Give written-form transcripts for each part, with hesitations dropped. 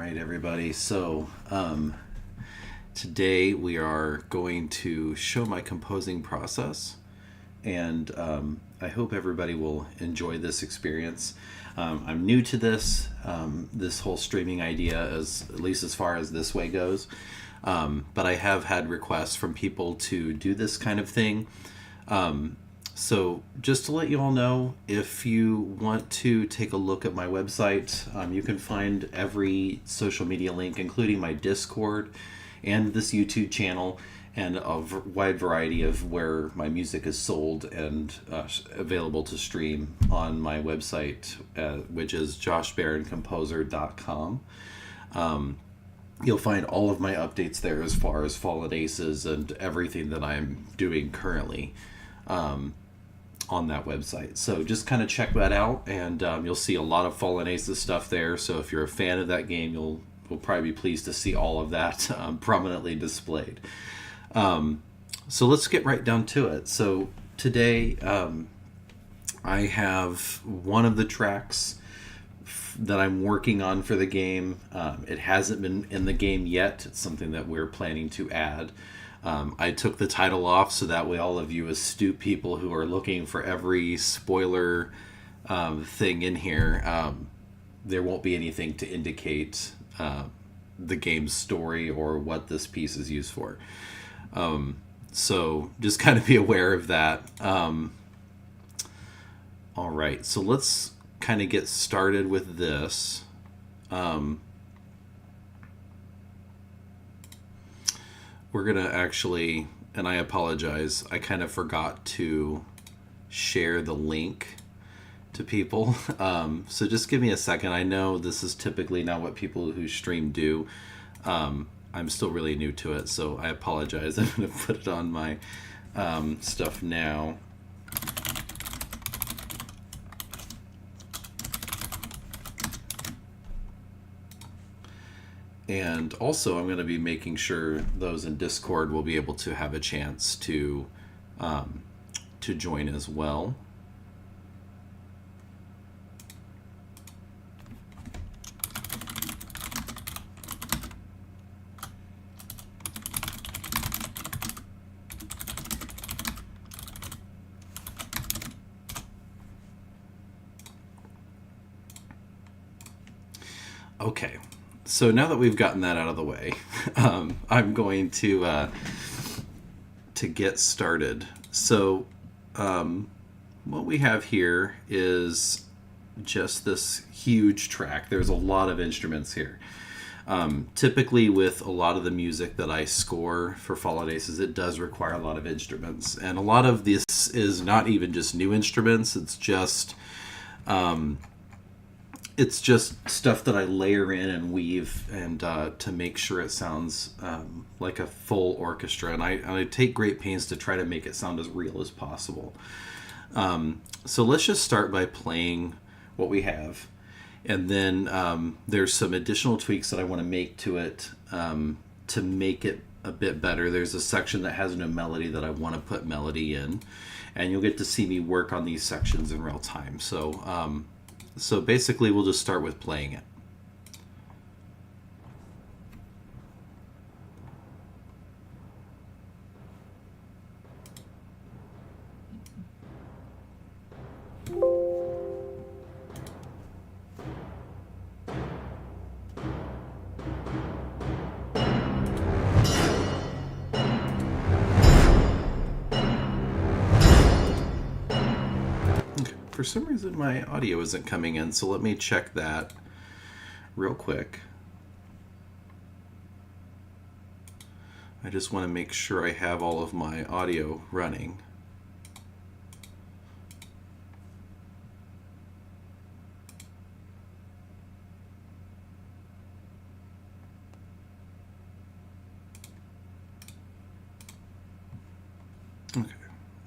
right, everybody. So today we are going to show my composing process, and I hope everybody will enjoy this experience. I'm new to this whole streaming idea, at least as far as this way goes. But I have had requests from people to do this kind of thing. So just to let you all know, if you want to take a look at my website, you can find every social media link, including my Discord and this YouTube channel, and a wide variety of where my music is sold and available to stream on my website, which is joshbarroncomposer.com. You'll find all of my updates there as far as Fallen Aces and everything that I'm doing currently on that website. So just kind of check that out, and you'll see a lot of Fallen Aces stuff there. So if you're a fan of that game, you'll probably be pleased to see all of that prominently displayed. So let's get right down to it. So today I have one of the tracks that I'm working on for the game. It hasn't been in the game yet. It's something that we're planning to add. I took the title off so that way all of you astute people who are looking for every spoiler thing in here, there won't be anything to indicate the game's story or what this piece is used for. So just kind of be aware of that. All right, so let's kind of get started with this. We're going to actually, and I apologize, I kind of forgot to share the link to people. So just give me a second. I know this is typically not what people who stream do. I'm still really new to it, so I apologize. I'm going to put it on my stuff now. And also, I'm going to be making sure those in Discord will be able to have a chance to join as well. Okay. So now that we've gotten that out of the way, I'm going to get started. So what we have here is just this huge track. There's a lot of instruments here. Typically with a lot of the music that I score for Fallen Aces, it does require a lot of instruments. And a lot of this is not even just new instruments. It's just stuff that I layer in and weave and to make sure it sounds like a full orchestra. And I take great pains to try to make it sound as real as possible. So let's just start by playing what we have. And then there's some additional tweaks that I want to make to it to make it a bit better. There's a section that has no melody that I want to put melody in. And you'll get to see me work on these sections in real time. So basically, we'll just start with playing it. For some reason my audio isn't coming in, so let me check that real quick. I just want to make sure I have all of my audio running. Okay,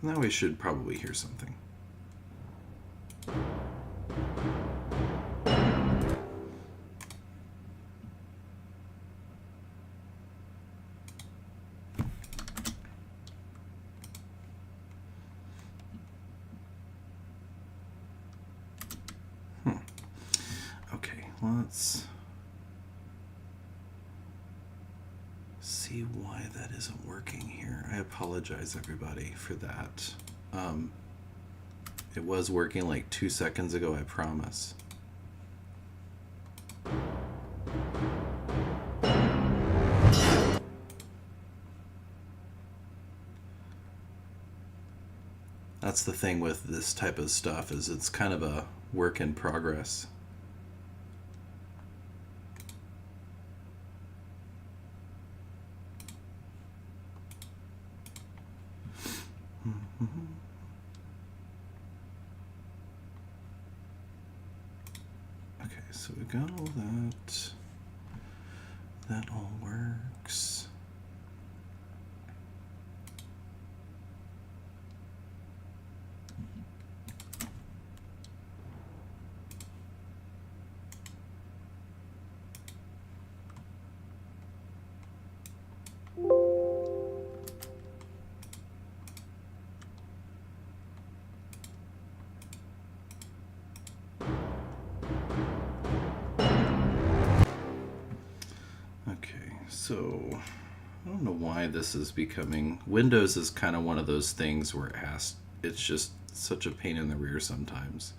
now we should probably hear something. Okay, let's see why that isn't working here. I apologize, everybody, for that. It was working like 2 seconds ago, I promise. That's the thing with this type of stuff, is it's kind of a work in progress. Okay, so we got all that. That all works. So I don't know why this is becoming... Windows is kind of one of those things where it's just such a pain in the rear sometimes.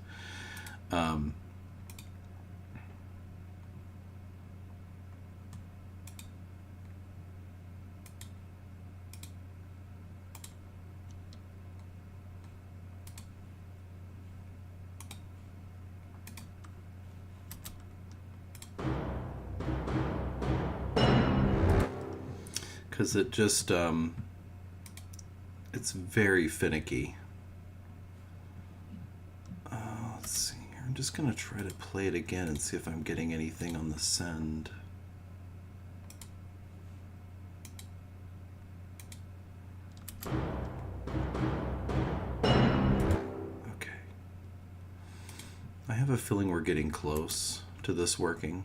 Because it just, it's very finicky. Let's see here. I'm just going to try to play it again and see if I'm getting anything on the send. Okay. I have a feeling we're getting close to this working.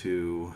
To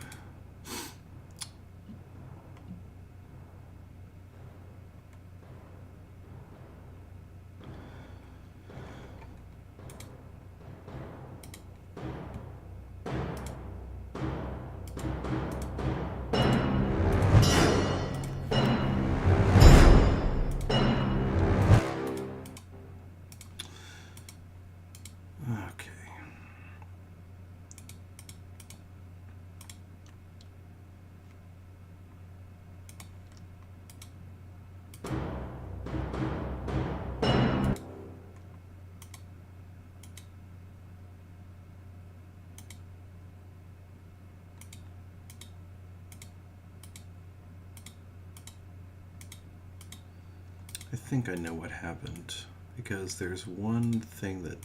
I think I know what happened, because there's one thing that,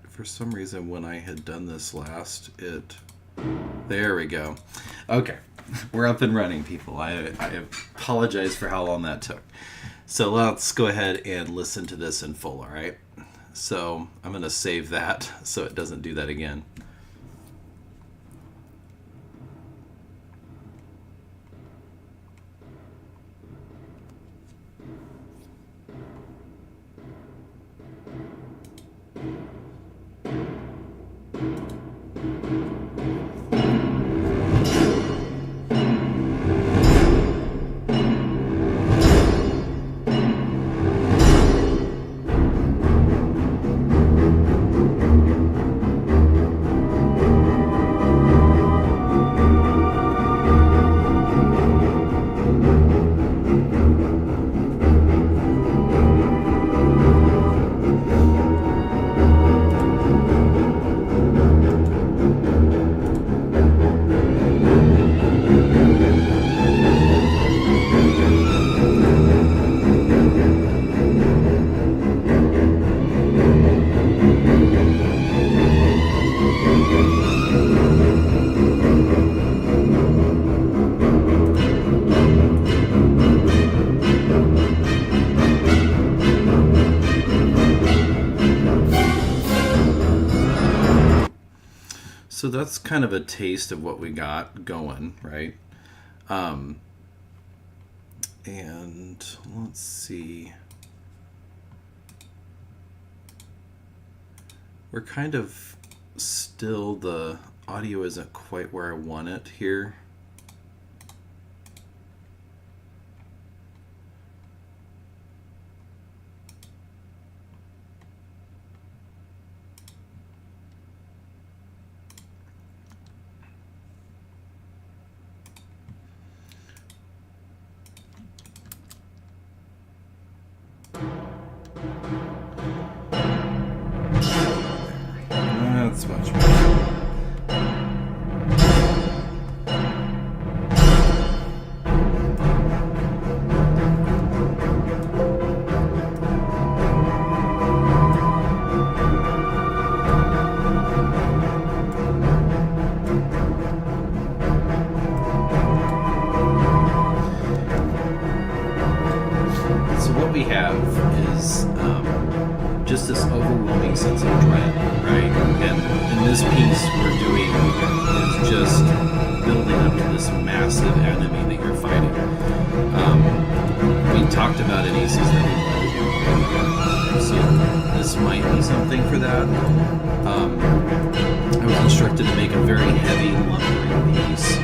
for some reason, when I had done this last, there we go. Okay, we're up and running, people. I apologize for how long that took. So let's go ahead and listen to this in full, all right? So I'm going to save that so it doesn't do that again. So that's kind of a taste of what we got going, right? And let's see. We're kind of still, the audio isn't quite where I want it here. That's much better. So what we have is just this overwhelming sense of dread, right? And in this piece we're doing is just building up to this massive enemy that you're fighting. We talked about in ACs that we wanted to do, so this might be something for that. I was instructed to make a very heavy, lumbering piece.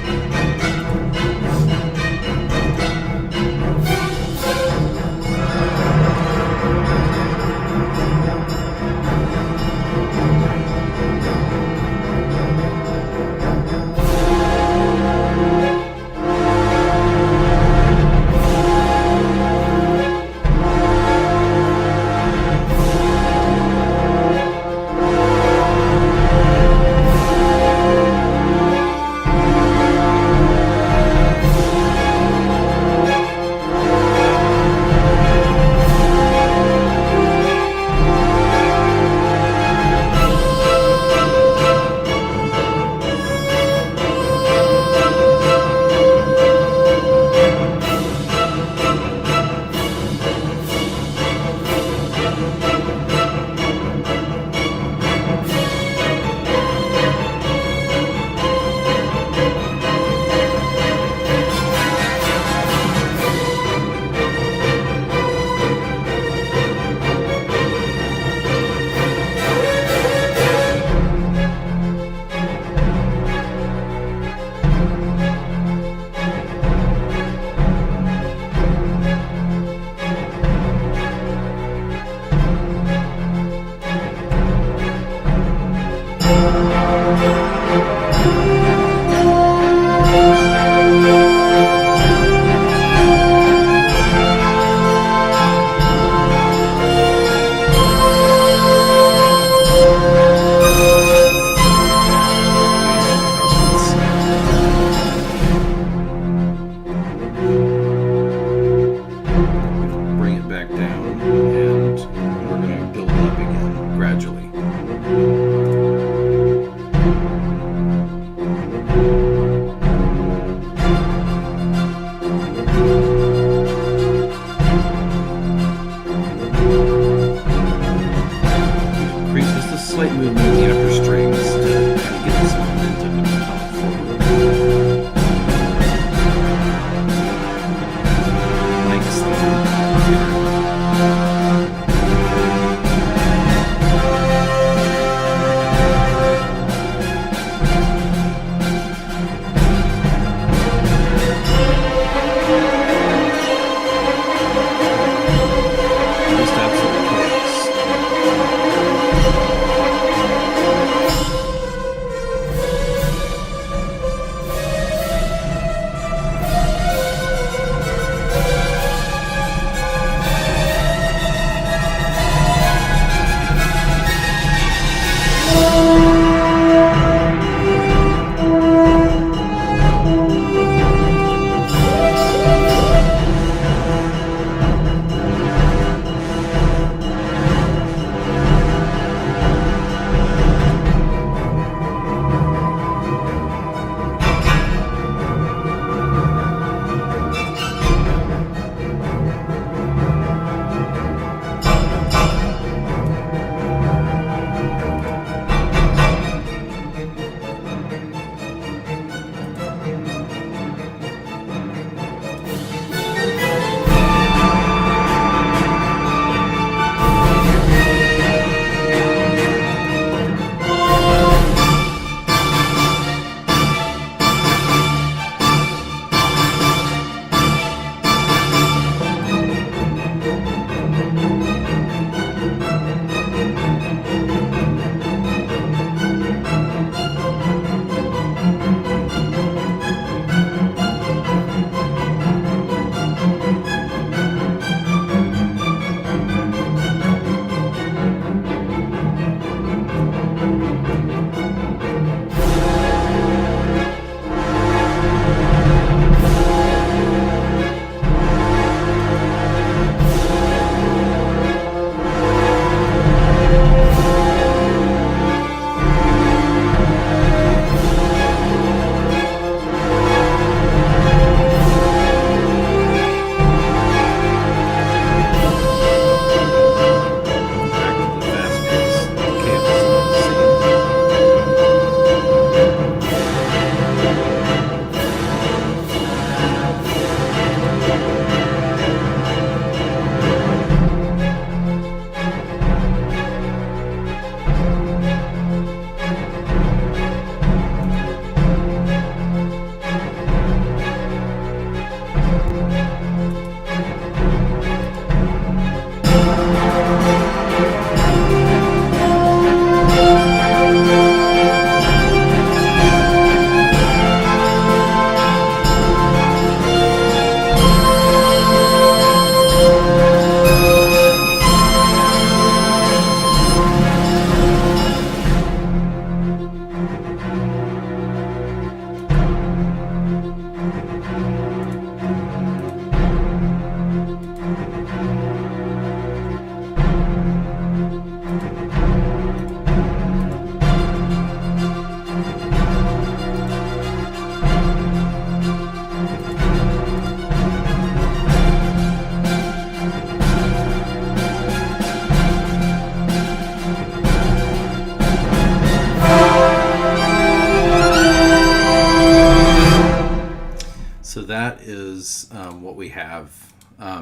is what we have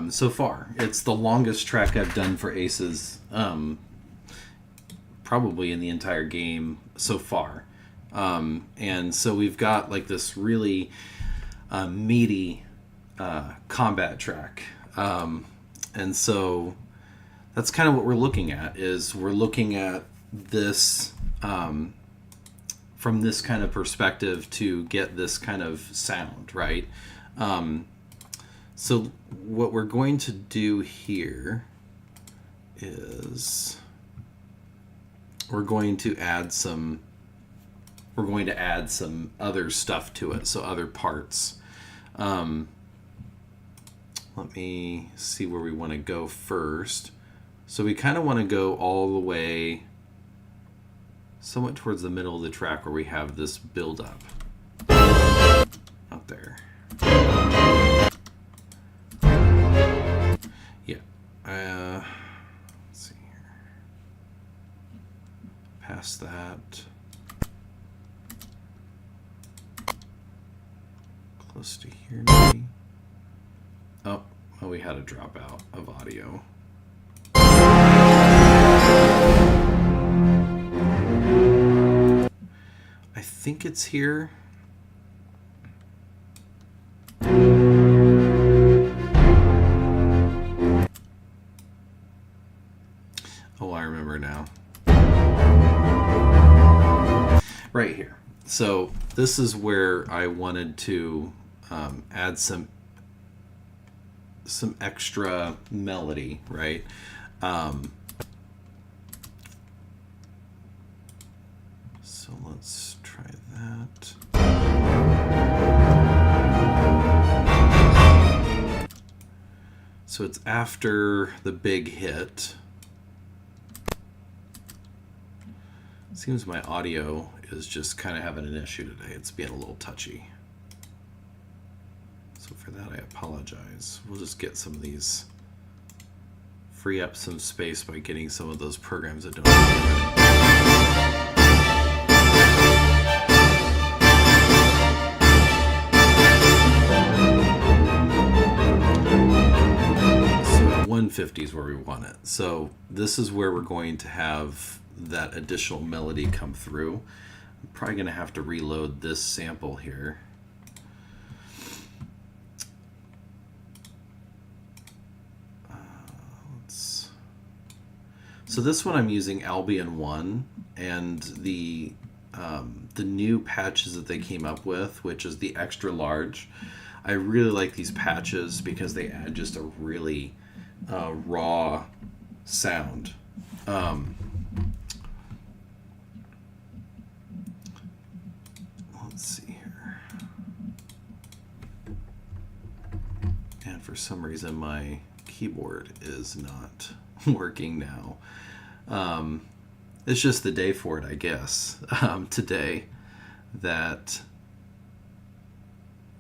so far. It's the longest track I've done for Aces, probably in the entire game so far. And so we've got like this really meaty combat track. And so that's kind of what we're looking at, is we're looking at this from this kind of perspective to get this kind of sound, right? So what we're going to do here is we're going to add some other stuff to it, so other parts. Let me see where we want to go first. So we kind of want to go all the way somewhat towards the middle of the track where we have this build up out there. Yeah. Let's see here. Past that. Close to here maybe. Oh, well, we had a dropout of audio. I think it's here. Oh, I remember now. Right here. So this is where I wanted to add some extra melody, right? So let's try that. So it's after the big hit. Seems my audio is just kind of having an issue today. It's being a little touchy. So for that, I apologize. We'll just get some of these, free up some space by getting some of those programs that don't. So at 150 is where we want it. So this is where we're going to have that additional melody come through. I'm probably going to have to reload this sample here. So this one I'm using Albion 1, and the new patches that they came up with, which is the extra large. I really like these patches because they add just a really raw sound. Let's see here. And for some reason my keyboard is not working now. It's just the day for it, I guess, today, that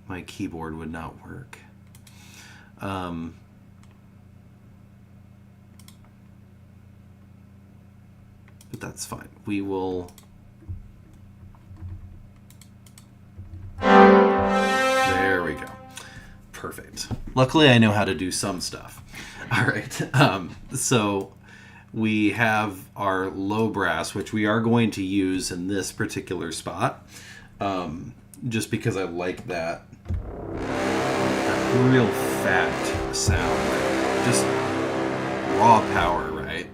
my keyboard would not work. But that's fine. We will... There we go. Perfect. Luckily, I know how to do some stuff. All right. So we have our low brass, which we are going to use in this particular spot, just because I like that real fat sound, just raw power, right?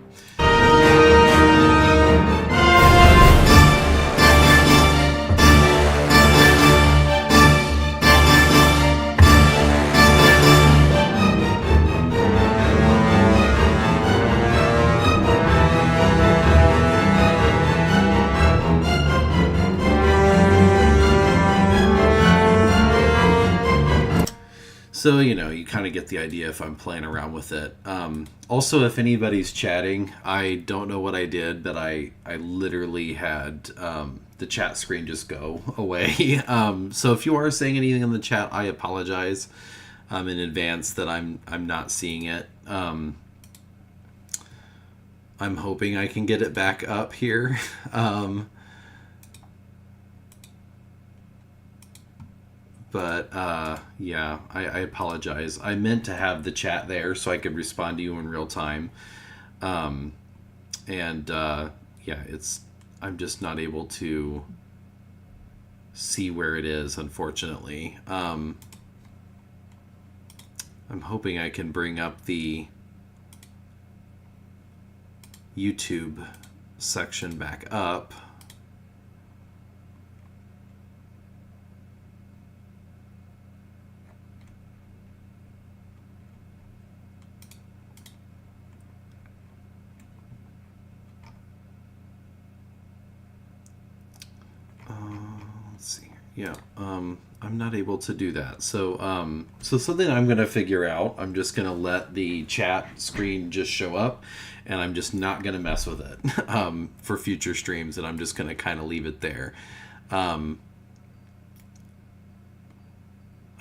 So, you know, you kind of get the idea if I'm playing around with it. Also, if anybody's chatting, I don't know what I did, but I literally had the chat screen just go away. So if you are saying anything in the chat, I apologize in advance that I'm not seeing it. I'm hoping I can get it back up here. But yeah, I apologize. I meant to have the chat there so I could respond to you in real time. Um, and yeah, I'm just not able to see where it is, unfortunately. I'm hoping I can bring up the YouTube section back up. Let's see. Yeah, I'm not able to do that. So something I'm going to figure out. I'm just going to let the chat screen just show up, and I'm just not going to mess with it for future streams, and I'm just going to kind of leave it there. I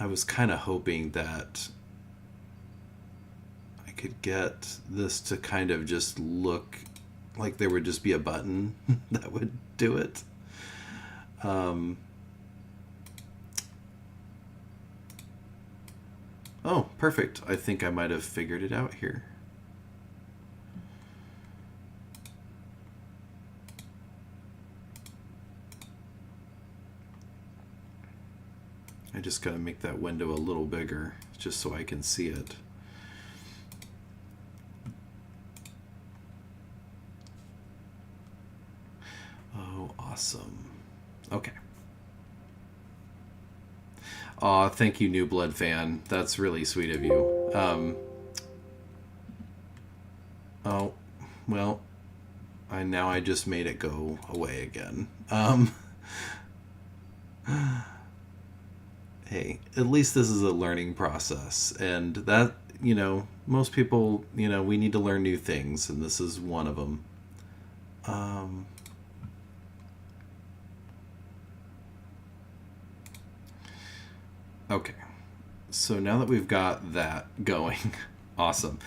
was kind of hoping that I could get this to kind of just look like there would just be a button that would do it. Oh, perfect. I think I might have figured it out here. I just got to make that window a little bigger just so I can see it. Oh, awesome. Okay. Aw, thank you, New Blood fan. That's really sweet of you. Oh, well, I just made it go away again. Hey, at least this is a learning process, and that, most people, we need to learn new things, and this is one of them. Okay, so now that we've got that going, awesome.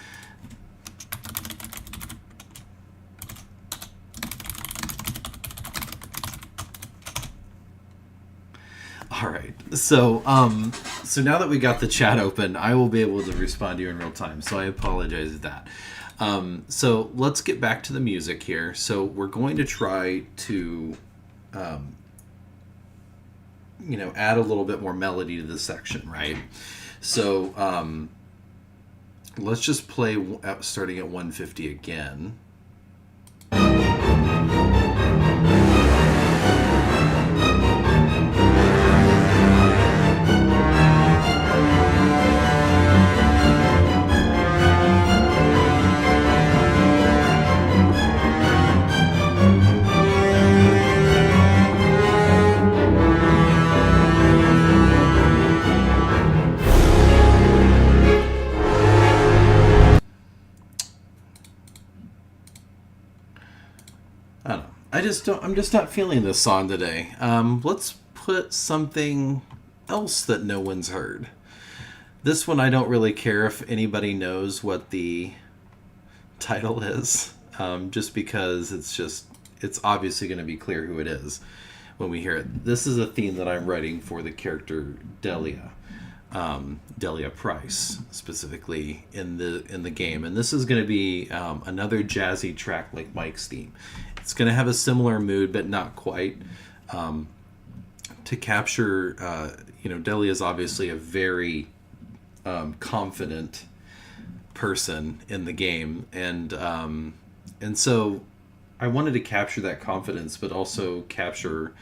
All right, so now that we got the chat open, I will be able to respond to you in real time. So I apologize for that. So let's get back to the music here. So we're going to try to add a little bit more melody to this section, right? So let's just play starting at 150 again. I'm just not feeling this song today. Let's put something else that no one's heard. This one I don't really care if anybody knows what the title is, just because it's obviously going to be clear who it is when we hear it. This is a theme that I'm writing for the character Delia. Delia Price, specifically in the game, and this is going to be another jazzy track like Mike's theme. It's going to have a similar mood, but not quite. To capture, Delia is obviously a very confident person in the game, and so I wanted to capture that confidence, but also capture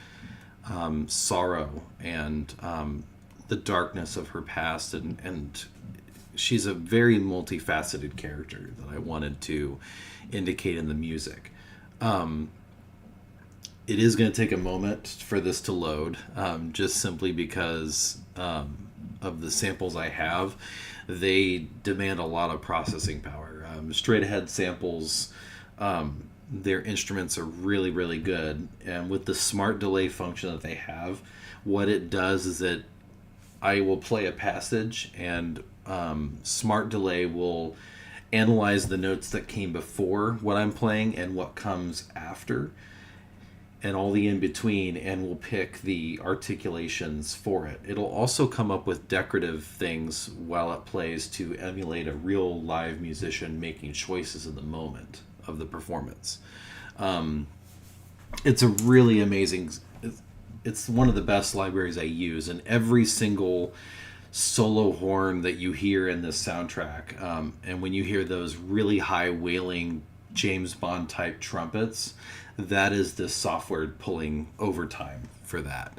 sorrow and the darkness of her past, and she's a very multifaceted character that I wanted to indicate in the music. It is going to take a moment for this to load, just simply because of the samples I have. They demand a lot of processing power. Straight ahead samples, their instruments are really, really good. And with the smart delay function that they have, what it does is that I will play a passage, and smart delay will analyze the notes that came before what I'm playing and what comes after. and all the in between, and will pick the articulations for it. It'll also come up with decorative things while it plays to emulate a real live musician making choices in the moment of the performance. It's a really amazing, it's one of the best libraries I use, and every single solo horn that you hear in this soundtrack, and when you hear those really high wailing James Bond type trumpets, that is this software pulling overtime for that.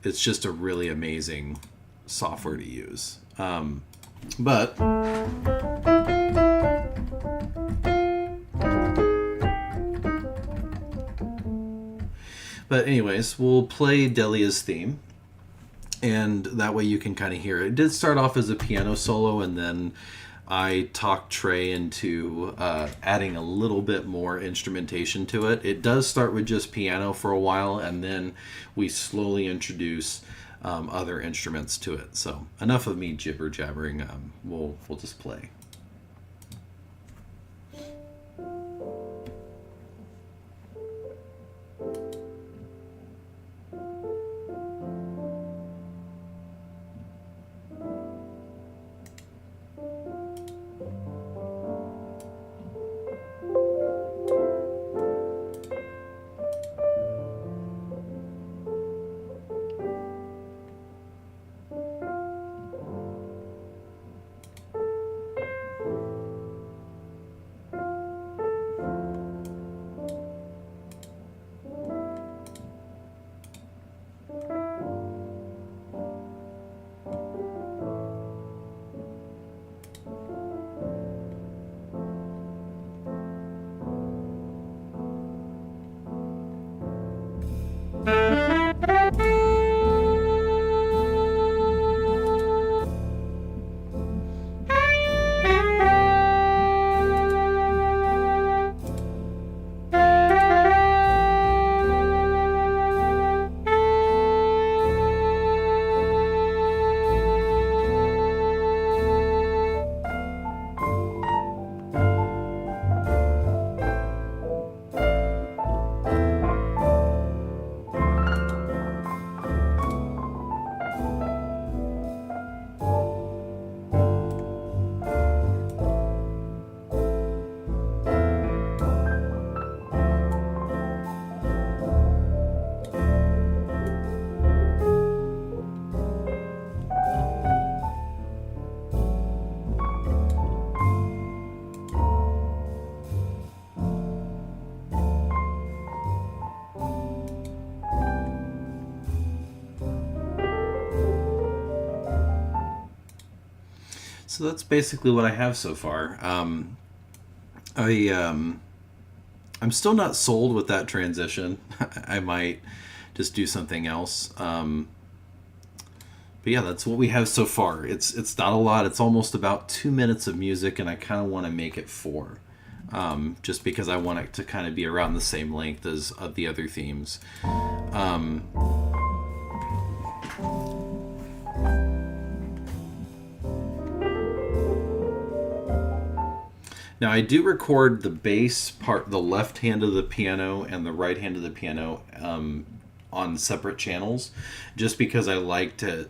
It's just a really amazing software to use. But anyways, we'll play Delia's theme, and that way you can kind of hear it. It did start off as a piano solo, and then I talked Trey into adding a little bit more instrumentation to it. It does start with just piano for a while, and then we slowly introduce other instruments to it. So enough of me jibber jabbering. We'll just play. So that's basically what I have so far. I'm still not sold with that transition. I might just do something else. But yeah, that's what we have so far. It's not a lot. It's almost about 2 minutes of music, and I kind of want to make it 4, just because I want it to kind of be around the same length as the other themes. Now, I do record the bass part, the left hand of the piano and the right hand of the piano on separate channels, just because I like to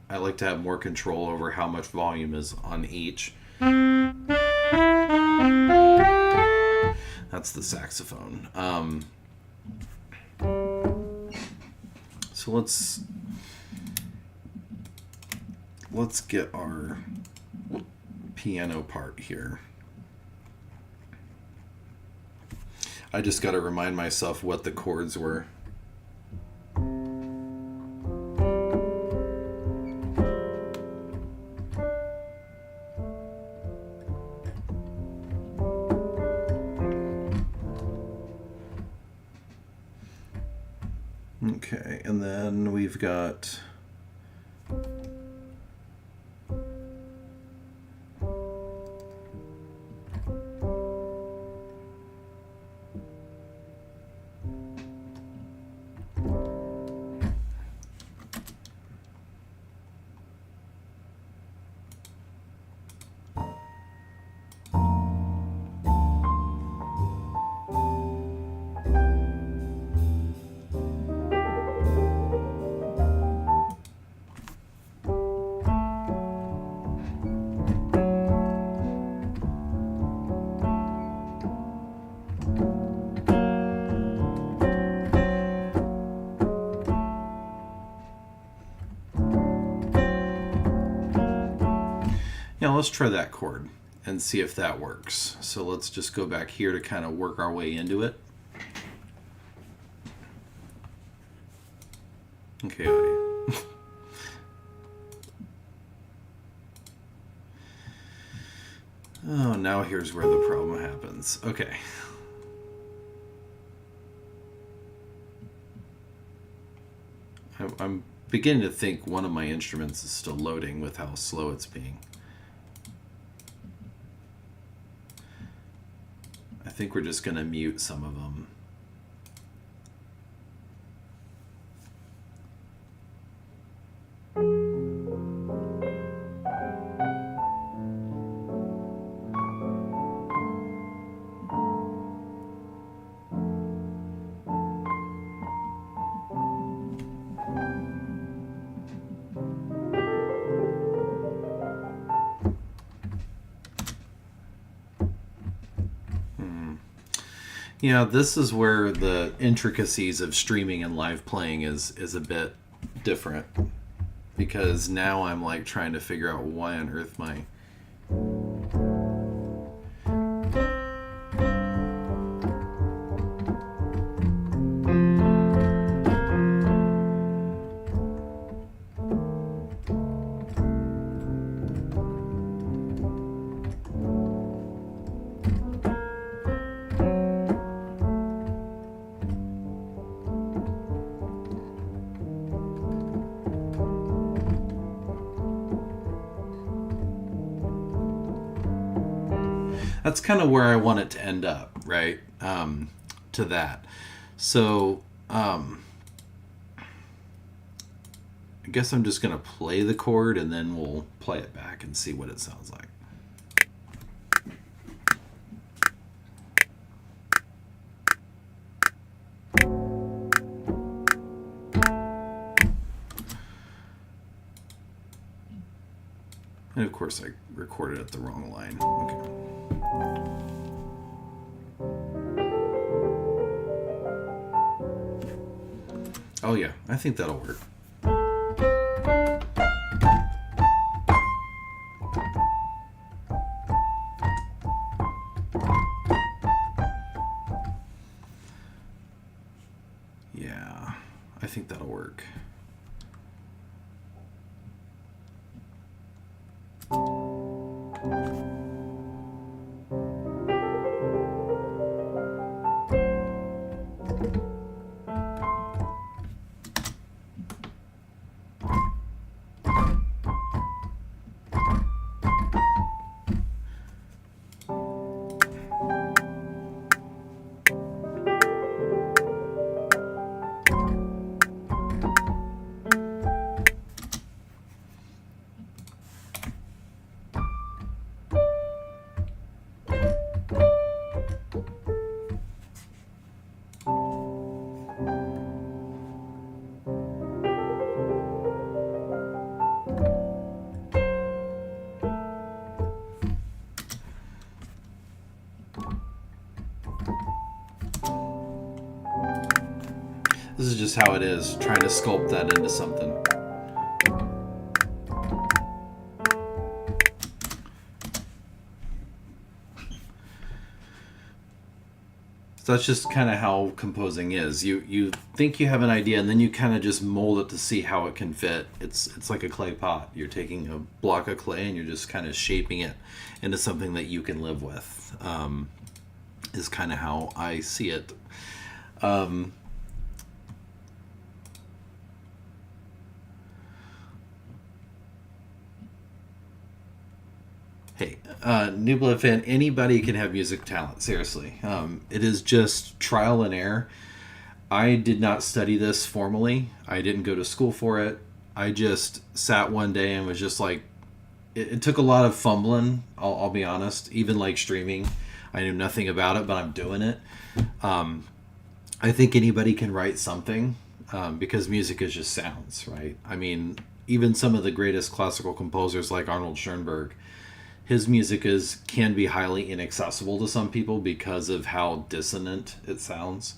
have more control over how much volume is on each. That's the saxophone. So let's get our piano part here. I just got to remind myself what the chords were. Okay, and then we've got Yeah, let's try that chord and see if that works. So let's just go back here to kind of work our way into it. Okay, audio. Oh, now here's where the problem happens. Okay. I'm beginning to think one of my instruments is still loading with how slow it's being. I think we're just going to mute some of them. Yeah, this is where the intricacies of streaming and live playing is a bit different, because now I'm like trying to figure out why on earth my that's kind of where I want it to end up, right? To that. So, I guess I'm just going to play the chord and then we'll play it back and see what it sounds like. And of course, I recorded at the wrong line. Okay. Oh yeah, I think that'll work. Yeah, I think that'll work. This is just how it is, trying to sculpt that into something. So that's just kind of how composing is. You think you have an idea and then you kind of just mold it to see how it can fit. It's like a clay pot. You're taking a block of clay and you're just kind of shaping it into something that you can live with. Is kind of how I see it. Hey, New Blood fan, anybody can have music talent, seriously. It is just trial and error. I did not study this formally. I didn't go to school for it. I just sat one day and was just like, it took a lot of fumbling, I'll be honest. Even like streaming, I knew nothing about it, but I'm doing it. I think anybody can write something, because music is just sounds, right? I mean, even some of the greatest classical composers like Arnold Schoenberg, his music can be highly inaccessible to some people because of how dissonant it sounds.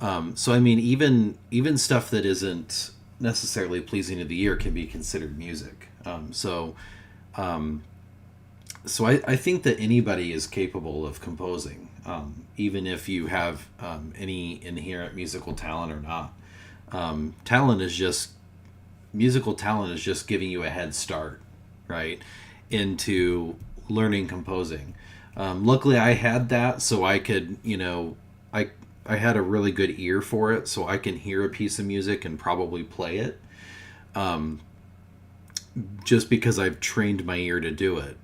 So I mean, even stuff that isn't necessarily pleasing to the ear can be considered music. So I think that anybody is capable of composing, even if you have any inherent musical talent or not. Talent is just musical talent is just giving you a head start, right, into learning composing. Luckily, I had that, so I could, I had a really good ear for it, so I can hear a piece of music and probably play it, just because I've trained my ear to do it.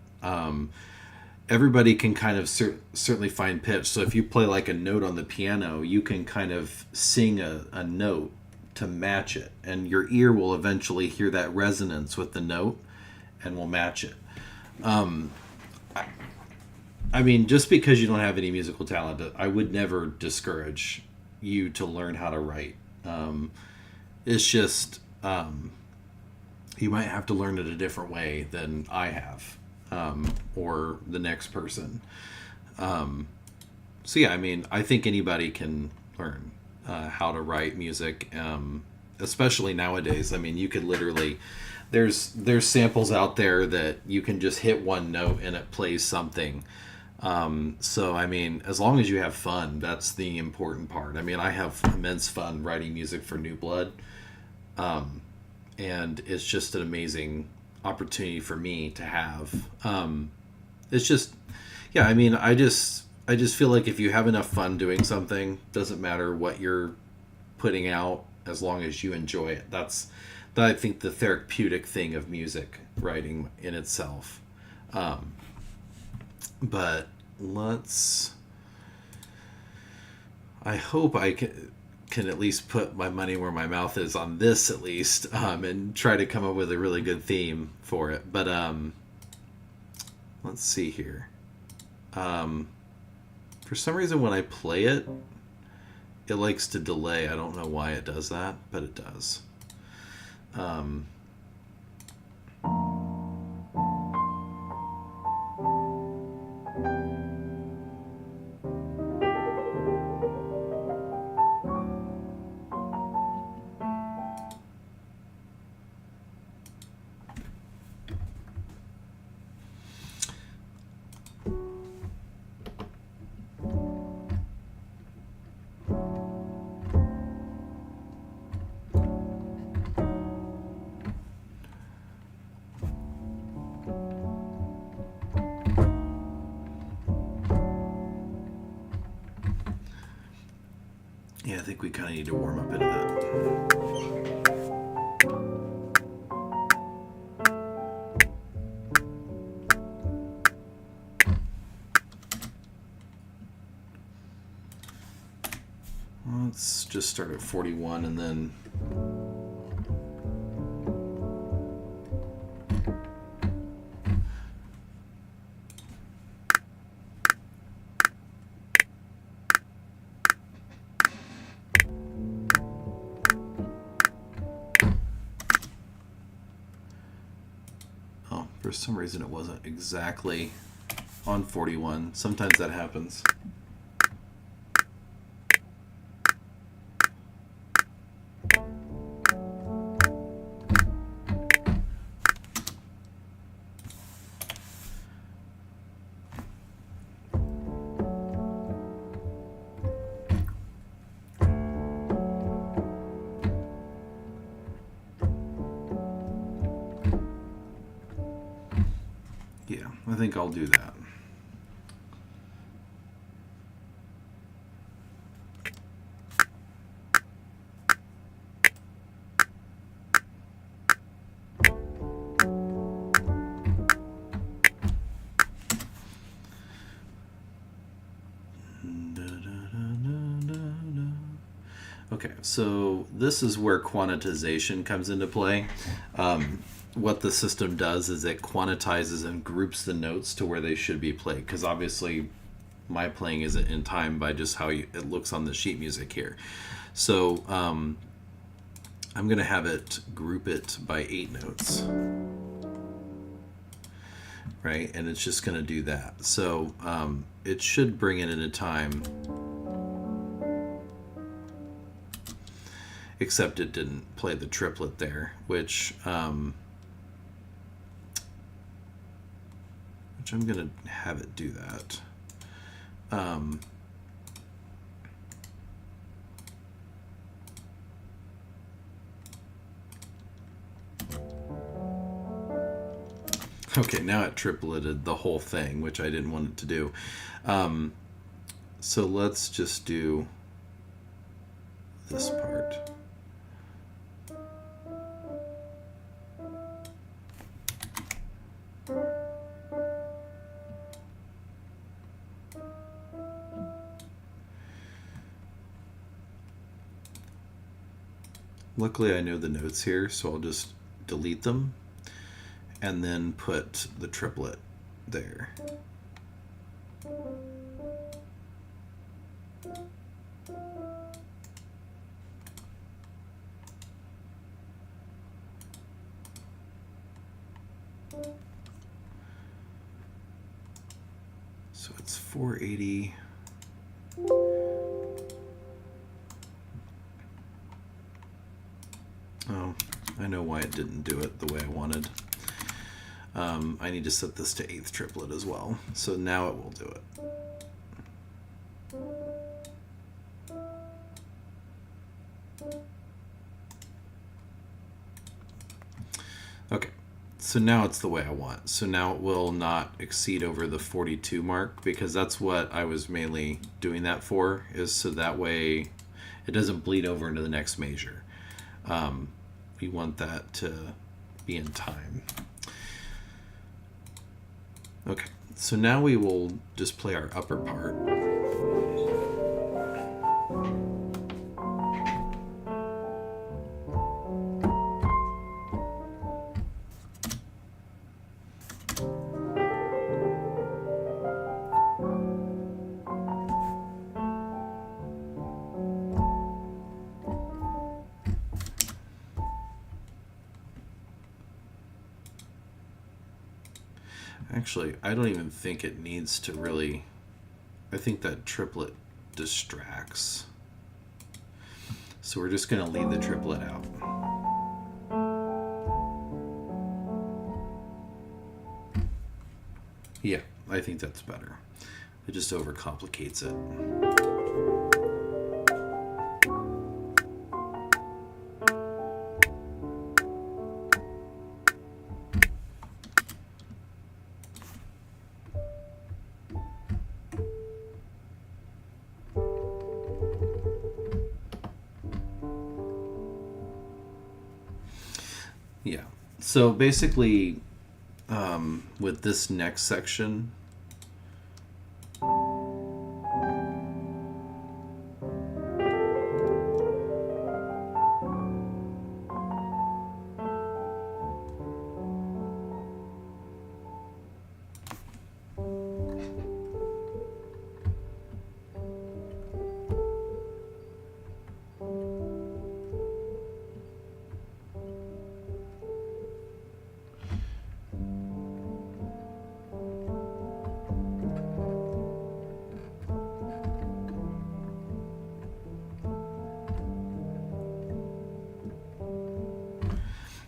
Everybody can kind of certainly find pitch. So if you play like a note on the piano, you can kind of sing a note to match it, and your ear will eventually hear that resonance with the note and will match it. I mean, just because you don't have any musical talent, I would never discourage you to learn how to write. It's just you might have to learn it a different way than I have, or the next person. So yeah, I mean, I think anybody can learn how to write music, especially nowadays. I mean, you could literally there's samples out there that you can just hit one note and it plays something. So I mean, as long as you have fun, that's the important part. I mean, I have immense fun writing music for New Blood, and it's just an amazing opportunity for me to have. It's just, yeah. I mean, I just feel like if you have enough fun doing something, doesn't matter what you're putting out, as long as you enjoy it. That's I think the therapeutic thing of music writing in itself. But I hope I can at least put my money where my mouth is on this, at least, and try to come up with a really good theme for it. But let's see here. For some reason, when I play it, it likes to delay. I don't know why it does that, but it does. Yeah, I think we kind of need to warm up into that. Let's just start at 41 and then... For some reason it wasn't exactly on 41. Sometimes that happens. Yeah, I think I'll do that. Okay, so this is where quantization comes into play. What the system does is it quantizes and groups the notes to where they should be played, because obviously my playing isn't in time by just how it looks on the sheet music here. So I'm going to have it group it by 8 notes, right? And it's just going to do that. So it should bring it into time, except it didn't play the triplet there, which which I'm going to have it do that. Okay, now it tripleted the whole thing, which I didn't want it to do. So let's just do this part. Luckily I know the notes here, so I'll just delete them and then put the triplet there. So it's 480. Oh, I know why it didn't do it the way I wanted. I need to set this to 8th triplet as well. So now it will do it. Okay, so now it's the way I want. So now it will not exceed over the 42 mark, because that's what I was mainly doing that for, is so that way it doesn't bleed over into the next measure. We want that to be in time. Okay, so now we will just play our upper part. Actually, I don't even think it needs to really... I think that triplet distracts. So we're just going to leave the triplet out. Yeah, I think that's better. It just overcomplicates it. Yeah, so basically with this next section,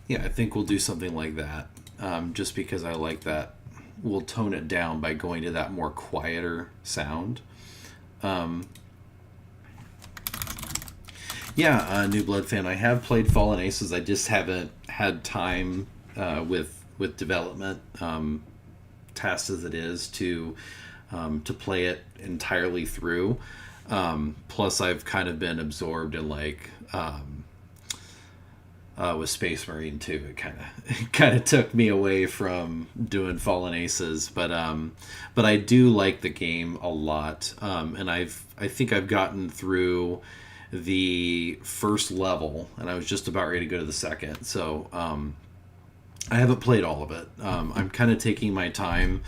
yeah, I think we'll do something like that, just because I like that. We'll tone it down by going to that more quieter sound. New Blood fan. I have played Fallen Aces. I just haven't had time with development, tasked as it is, to play it entirely through. Plus, I've kind of been absorbed in with Space Marine 2. It kind of took me away from doing Fallen Aces, but I do like the game a lot, and I think I've gotten through the first level, and I was just about ready to go to the second. So I haven't played all of it. I'm kind of taking my time,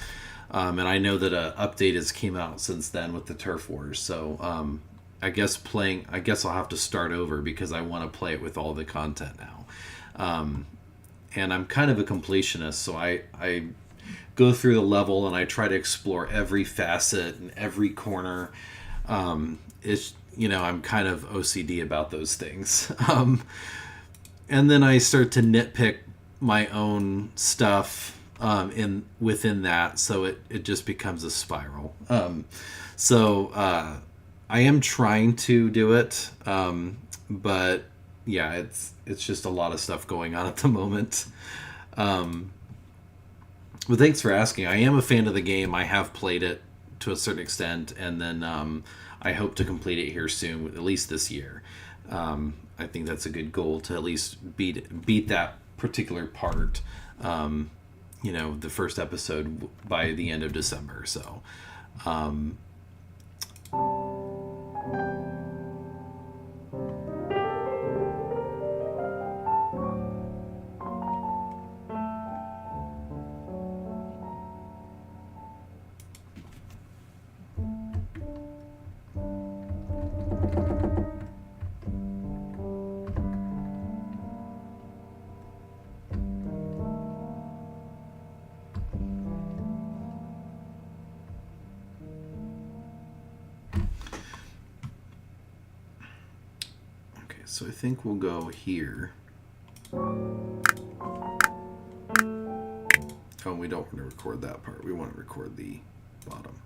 and I know that an update has came out since then with the Turf Wars. So I guess I'll have to start over because I want to play it with all the content now. And I'm kind of a completionist, so I go through the level and I try to explore every facet and every corner. I'm kind of OCD about those things. And then I start to nitpick my own stuff within that, so it just becomes a spiral. So I am trying to do it, but yeah, it's just a lot of stuff going on at the moment. But thanks for asking. I am a fan of the game. I have played it to a certain extent, and then I hope to complete it here soon, at least this year. I think that's a good goal, to at least beat that particular part. The first episode by the end of December. So. So I think we'll go here. Oh, we don't want to record that part. We want to record the bottom.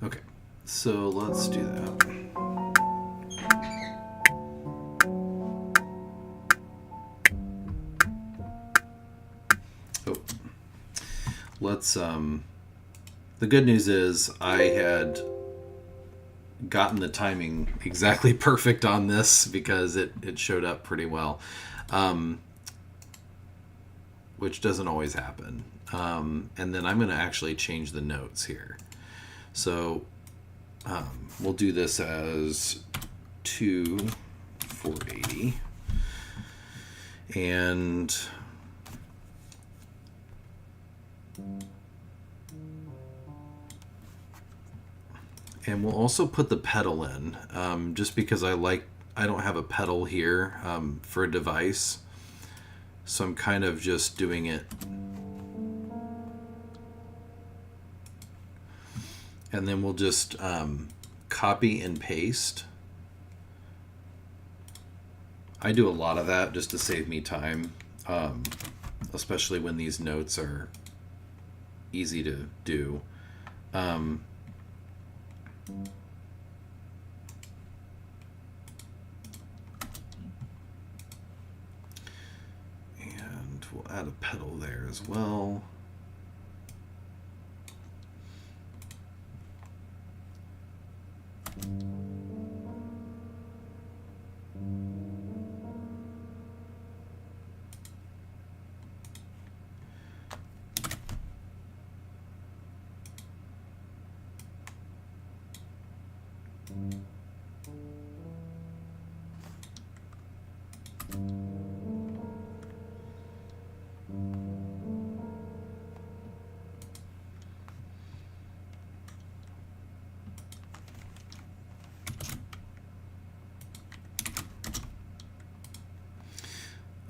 Okay, so let's do that. The good news is I had gotten the timing exactly perfect on this, because it showed up pretty well, which doesn't always happen. And then I'm going to actually change the notes here. So we'll do this as 2/480, and we'll also put the pedal in, just because I don't have a pedal here for a device, so I'm kind of just doing it. And then we'll just copy and paste. I do a lot of that just to save me time, especially when these notes are easy to do. And we'll add a pedal there as well.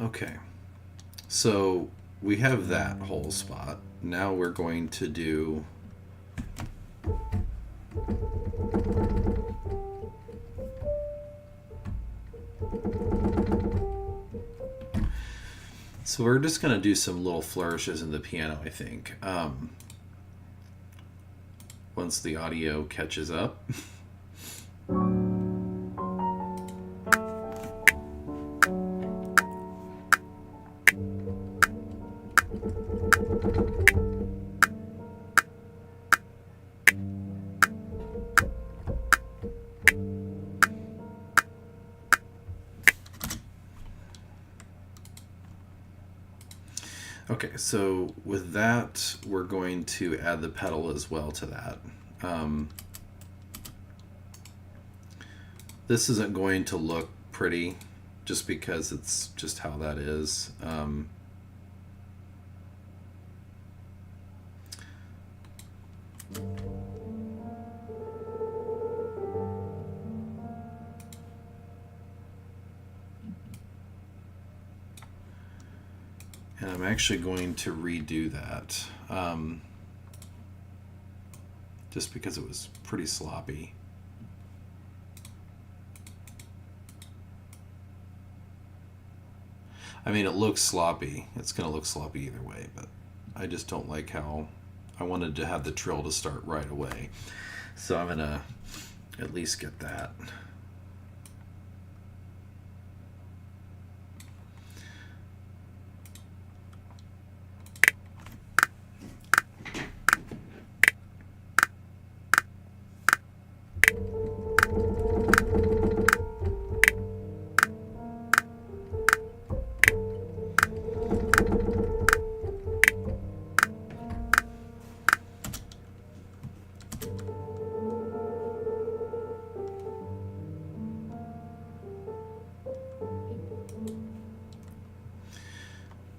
Okay, so we have that whole spot. Now we're going to do so we're just going to do some little flourishes in the piano, I think, once the audio catches up. Okay, so with that, we're going to add the pedal as well to that. This isn't going to look pretty, just because it's just how that is. And I'm actually going to redo that, just because it was pretty sloppy. I mean, it looks sloppy. It's going to look sloppy either way, but I just don't like how I wanted to have the trill to start right away. So I'm going to at least get that.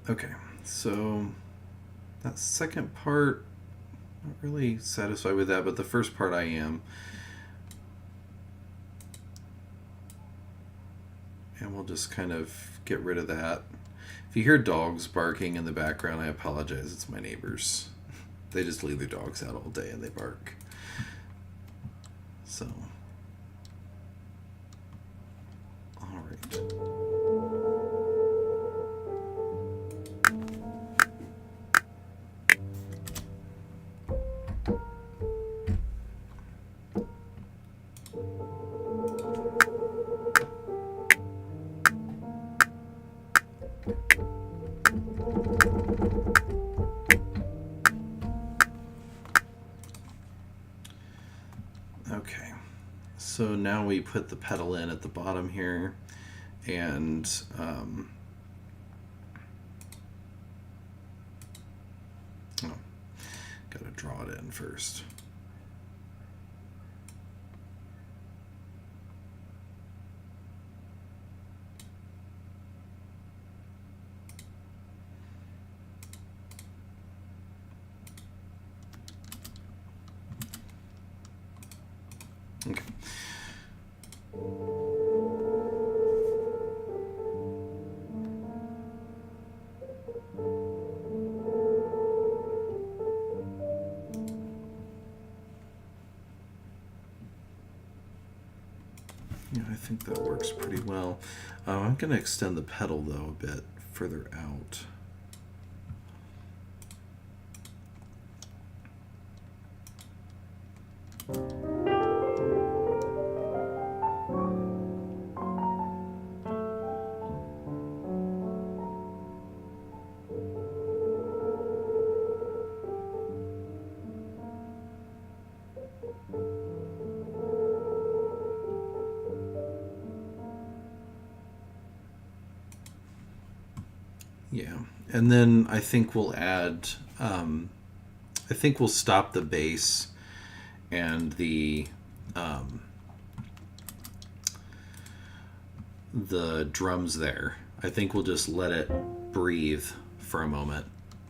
Okay, so that second part, not really satisfied with that, but the first part I am. And we'll just kind of get rid of that. If you hear dogs barking in the background, I apologize. It's my neighbors. They just leave their dogs out all day and they bark. So, all right. Okay, so now we put the pedal in at the bottom here, and gotta draw it in first. Okay. Yeah, I think that works pretty well. I'm going to extend the pedal, though, a bit further out. Yeah, and then I think we'll add, I think we'll stop the bass and the drums there. I think we'll just let it breathe for a moment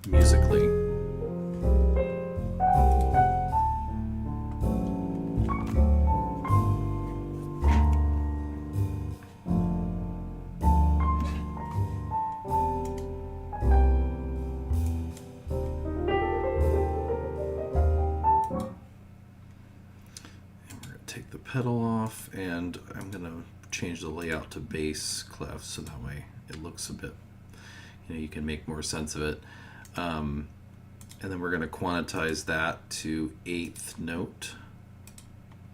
musically. Take the pedal off, and I'm going to change the layout to bass clef so that way it looks a bit, you can make more sense of it. And then we're going to quantize that to 8th note.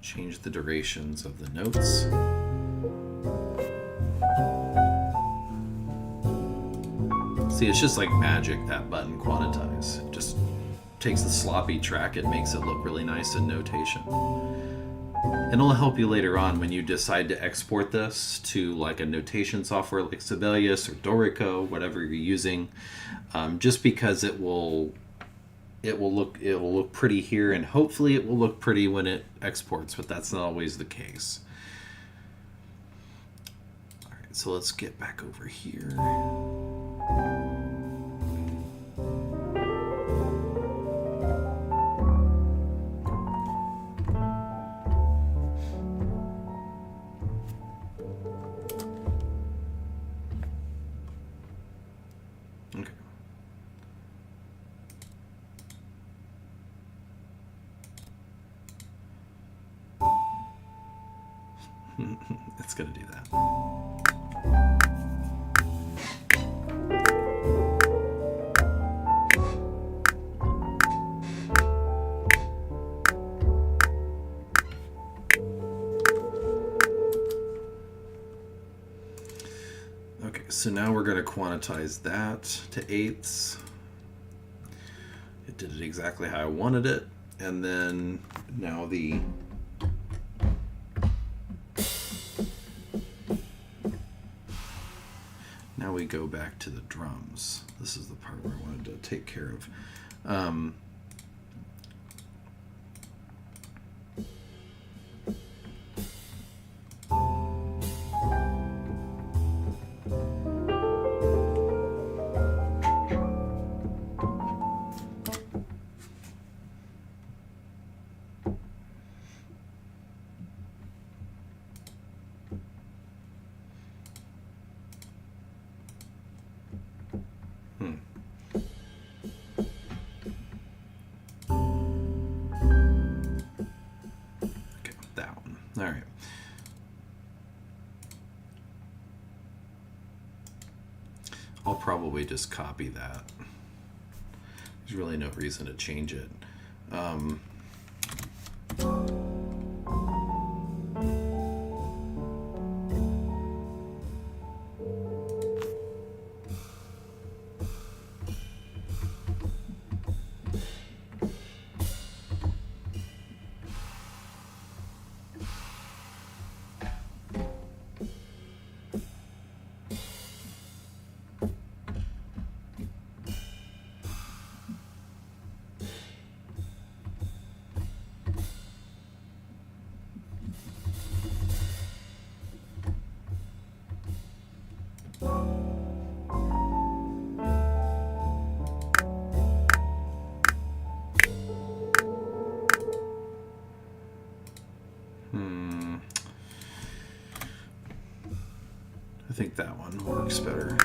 Change the durations of the notes. See, it's just like magic, that button quantize. It just takes the sloppy track, it makes it look really nice in notation. And it'll help you later on when you decide to export this to like a notation software like Sibelius or Dorico, whatever you're using, just because it will look pretty here, and hopefully it will look pretty when it exports, but that's not always the case. All right, so let's get back over here. It's going to do that. Okay, so now we're going to quantize that to eighths. It did it exactly how I wanted it. And then now now we go back to the drums. This is the part where I wanted to take care of. All right. I'll probably just copy that. There's really no reason to change it. I think that one works better.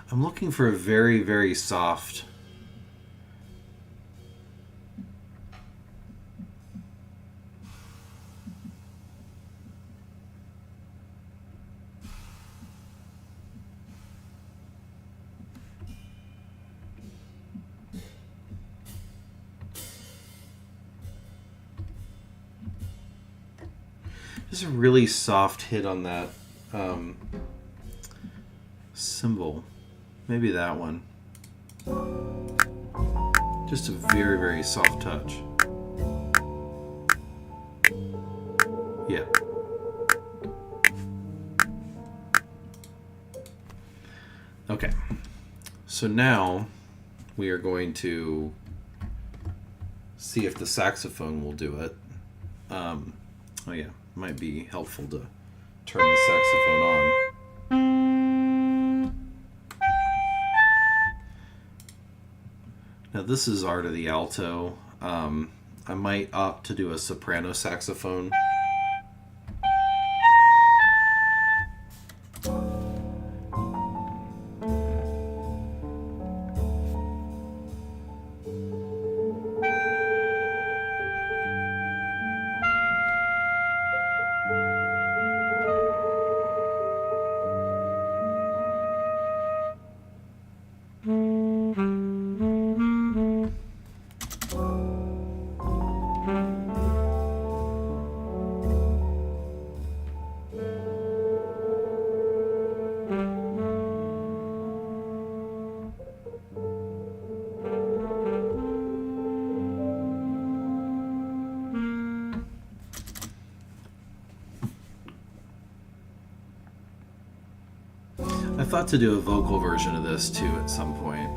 I'm looking for a very, very soft just a really soft hit on that cymbal. Maybe that one. Just a very, very soft touch. Yeah. Okay. So now we are going to see if the saxophone will do it. Oh yeah, might be helpful to turn the saxophone on. Now this is Art of the Alto. I might opt to do a soprano saxophone. I thought to do a vocal version of this too at some point.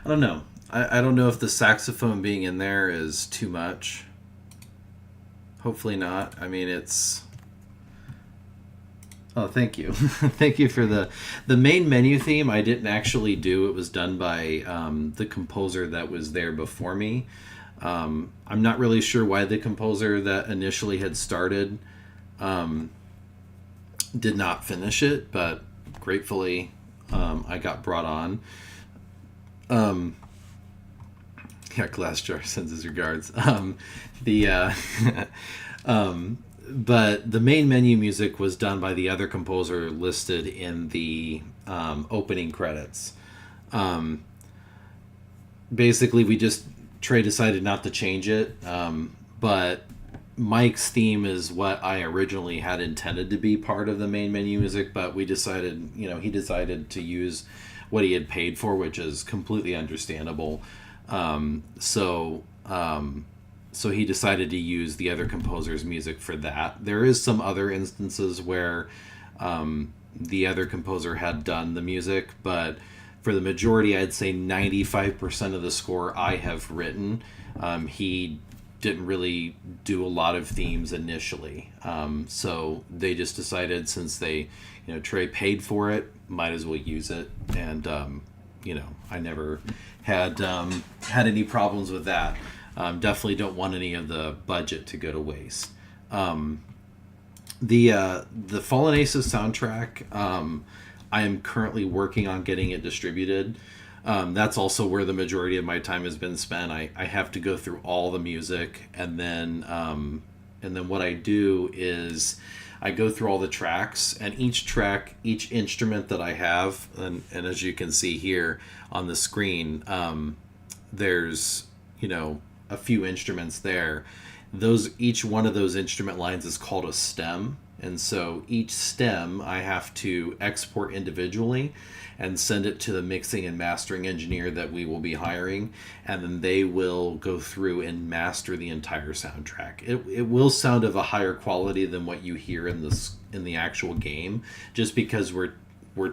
I don't know. I don't know if the saxophone being in there is too much. Hopefully not. I mean, it's... Oh, thank you. Thank you for the main menu theme. I didn't actually do. It was done by the composer that was there before me. I'm not really sure why the composer that initially had started did not finish it, but gratefully I got brought on. Yeah, Glassjar sends his regards. But the main menu music was done by the other composer listed in the opening credits. Basically, Trey decided not to change it, but Mike's theme is what I originally had intended to be part of the main menu music, but he decided to use what he had paid for, which is completely understandable. So he decided to use the other composer's music for that. There is some other instances where the other composer had done the music, but for the majority, I'd say 95% of the score I have written. He didn't really do a lot of themes initially. So they just decided, since Trey paid for it, might as well use it. And, I never had any problems with that. Definitely don't want any of the budget to go to waste. The Fallen Aces soundtrack, I am currently working on getting it distributed. That's also where the majority of my time has been spent. I have to go through all the music, and then what I do is I go through all the tracks, and each instrument that I have, and as you can see here on the screen, there's a few instruments there. Each one of those instrument lines is called a stem, and so each stem I have to export individually and send it to the mixing and mastering engineer that we will be hiring, and then they will go through and master the entire soundtrack. It will sound of a higher quality than what you hear in the actual game, just because we're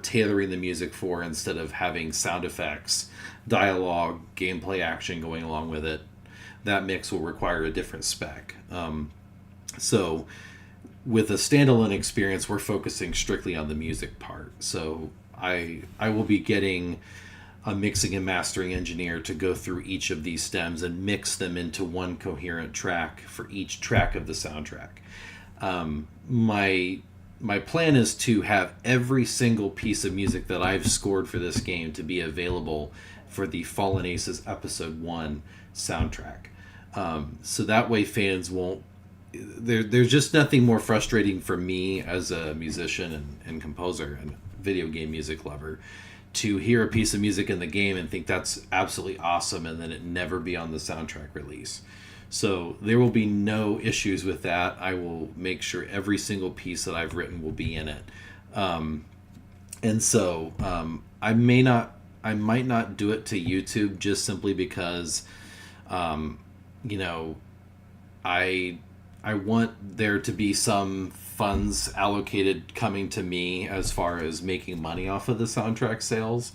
tailoring the music for, instead of having sound effects, dialogue, gameplay action going along with it, that mix will require a different spec. So with a standalone experience, we're focusing strictly on the music part. So I will be getting a mixing and mastering engineer to go through each of these stems and mix them into one coherent track for each track of the soundtrack. My plan is to have every single piece of music that I've scored for this game to be available for the Fallen Aces Episode 1 soundtrack. So that way fans won't... There's just nothing more frustrating for me as a musician and composer and video game music lover to hear a piece of music in the game and think that's absolutely awesome, and then it never be on the soundtrack release. So there will be no issues with that. I will make sure every single piece that I've written will be in it. And so I might not do it to YouTube, just simply because I want there to be some funds allocated coming to me as far as making money off of the soundtrack sales,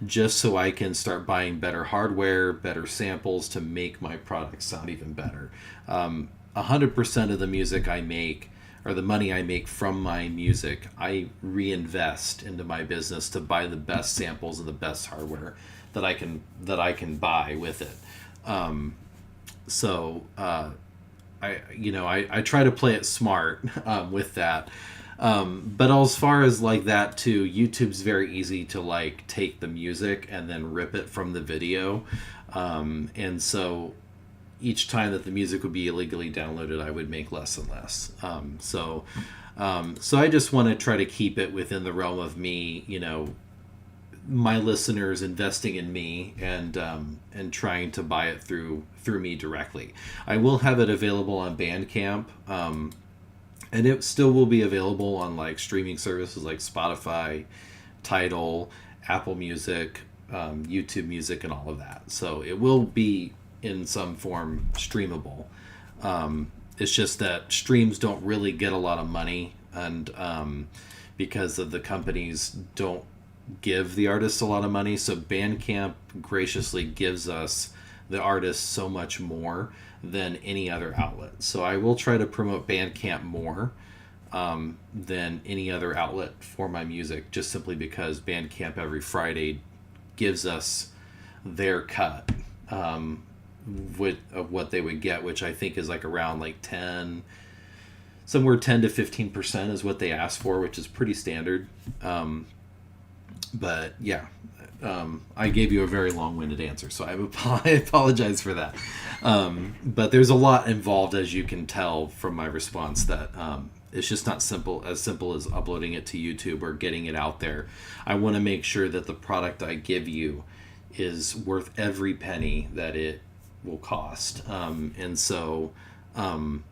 just so I can start buying better hardware, better samples to make my products sound even better. 100% of the music I make, or the money I make from my music, I reinvest into my business to buy the best samples and the best hardware that I can buy with it. I try to play it smart with that. But as far as like that too, YouTube's very easy to like take the music and then rip it from the video. And so each time that the music would be illegally downloaded, I would make less and less. So I just want to try to keep it within the realm of me, my listeners investing in me and trying to buy it through me directly. I will have it available on Bandcamp, and it still will be available on like streaming services like Spotify, Tidal, Apple Music, YouTube Music, and all of that. So it will be in some form streamable. It's just that streams don't really get a lot of money, and because of the companies don't give the artists a lot of money. So Bandcamp graciously gives us the artists so much more than any other outlet. So I will try to promote Bandcamp more than any other outlet for my music, just simply because Bandcamp every Friday gives us their cut of what they would get, which I think is like around like 10 to 15% is what they ask for, which is pretty standard. But yeah, I gave you a very long-winded answer, so I apologize for that. But there's a lot involved, as you can tell from my response, that it's just not simple as uploading it to YouTube or getting it out there. I want to make sure that the product I give you is worth every penny that it will cost. And so I'm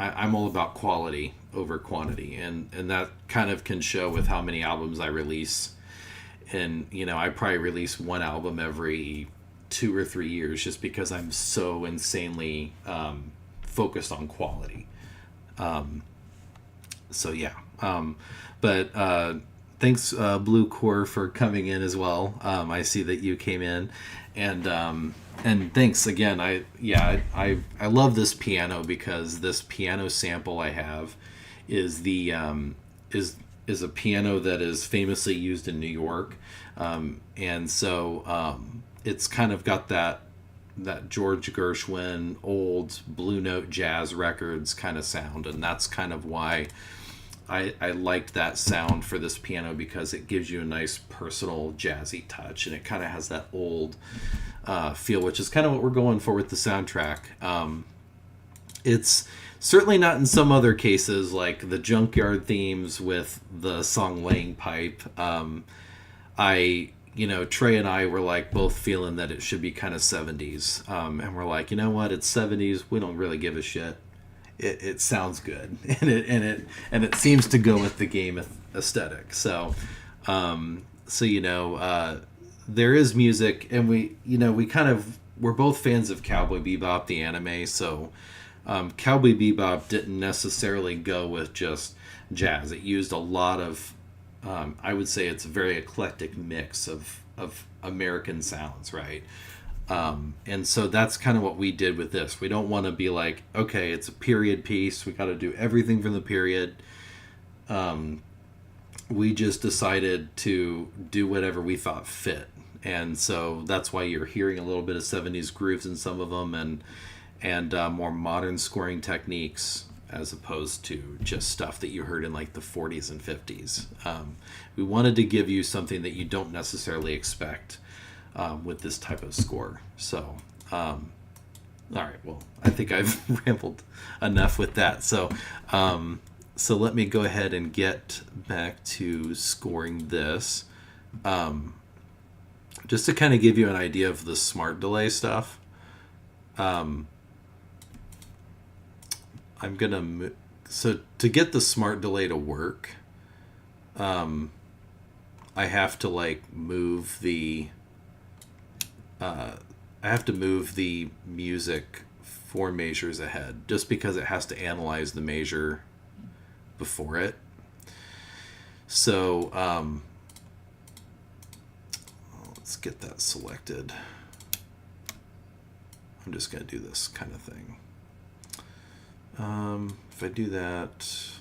all about quality over quantity, and that kind of can show with how many albums I release. And I probably release one album every 2 or 3 years, just because I'm so insanely focused on quality. So yeah, but thanks, Blue Core, for coming in as well. I see that you came in, and thanks again. I love this piano, because this piano sample I have is the is a piano that is famously used in New York, and so it's kind of got that George Gershwin old Blue Note jazz records kind of sound, and that's kind of why I liked that sound for this piano, because it gives you a nice personal jazzy touch, and it kind of has that old feel, which is kind of what we're going for with the soundtrack. It's certainly not in some other cases, like the Junkyard themes with the song Laying Pipe. Trey and I were like both feeling that it should be kind of 70s. And we're like, you know what? It's 70s. We don't really give a shit. It sounds good. And it seems to go with the game aesthetic. So, there is music, and we're both fans of Cowboy Bebop, the anime. So, Cowboy Bebop didn't necessarily go with just jazz. It used a lot of, I would say it's a very eclectic mix of American sounds, right? And so that's kind of what we did with this. We don't want to be like, okay, it's a period piece, we got to do everything from the period. We just decided to do whatever we thought fit. And so that's why you're hearing a little bit of 70s grooves in some of them, and more modern scoring techniques, as opposed to just stuff that you heard in like the 40s and 50s. We wanted to give you something that you don't necessarily expect with this type of score. So, all right, well, I think I've rambled enough with that. So let me go ahead and get back to scoring this. Just to kind of give you an idea of the smart delay stuff. I'm gonna so to get the smart delay to work, I have to move the music 4 measures ahead, just because it has to analyze the measure before it. So let's get that selected. I'm just gonna do this kind of thing. If I do that,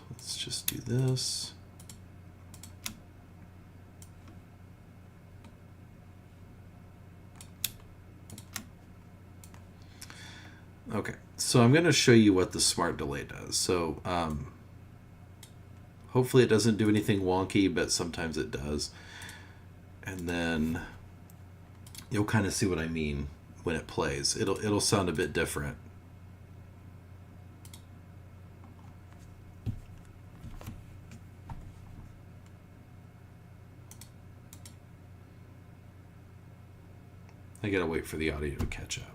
let's just do this. Okay, so I'm going to show you what the smart delay does. So hopefully it doesn't do anything wonky, but sometimes it does. And then you'll kind of see what I mean when it plays. It'll sound a bit different. I gotta wait for the audio to catch up.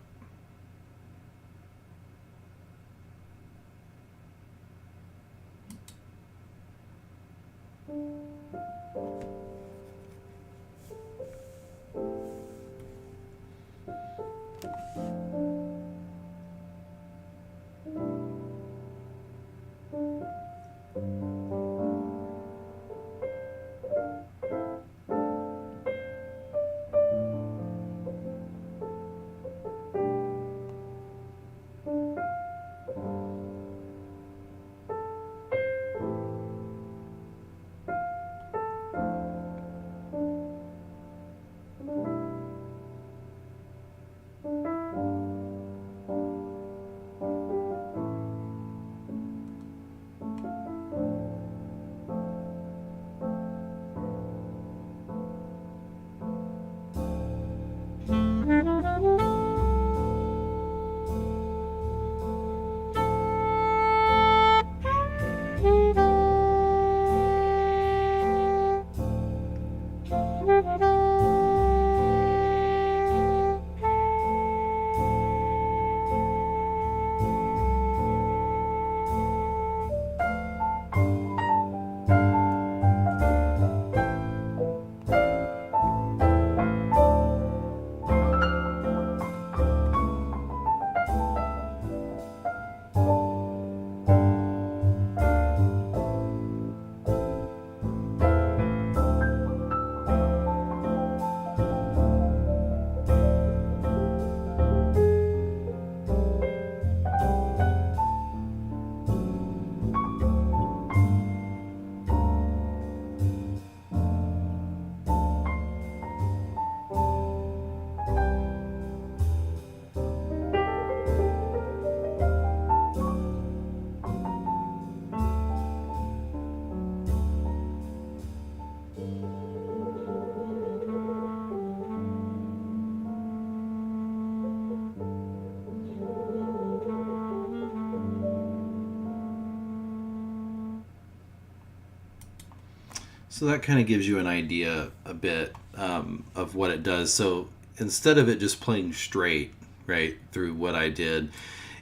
So that kind of gives you an idea a bit of what it does. So instead of it just playing straight, right, through what I did,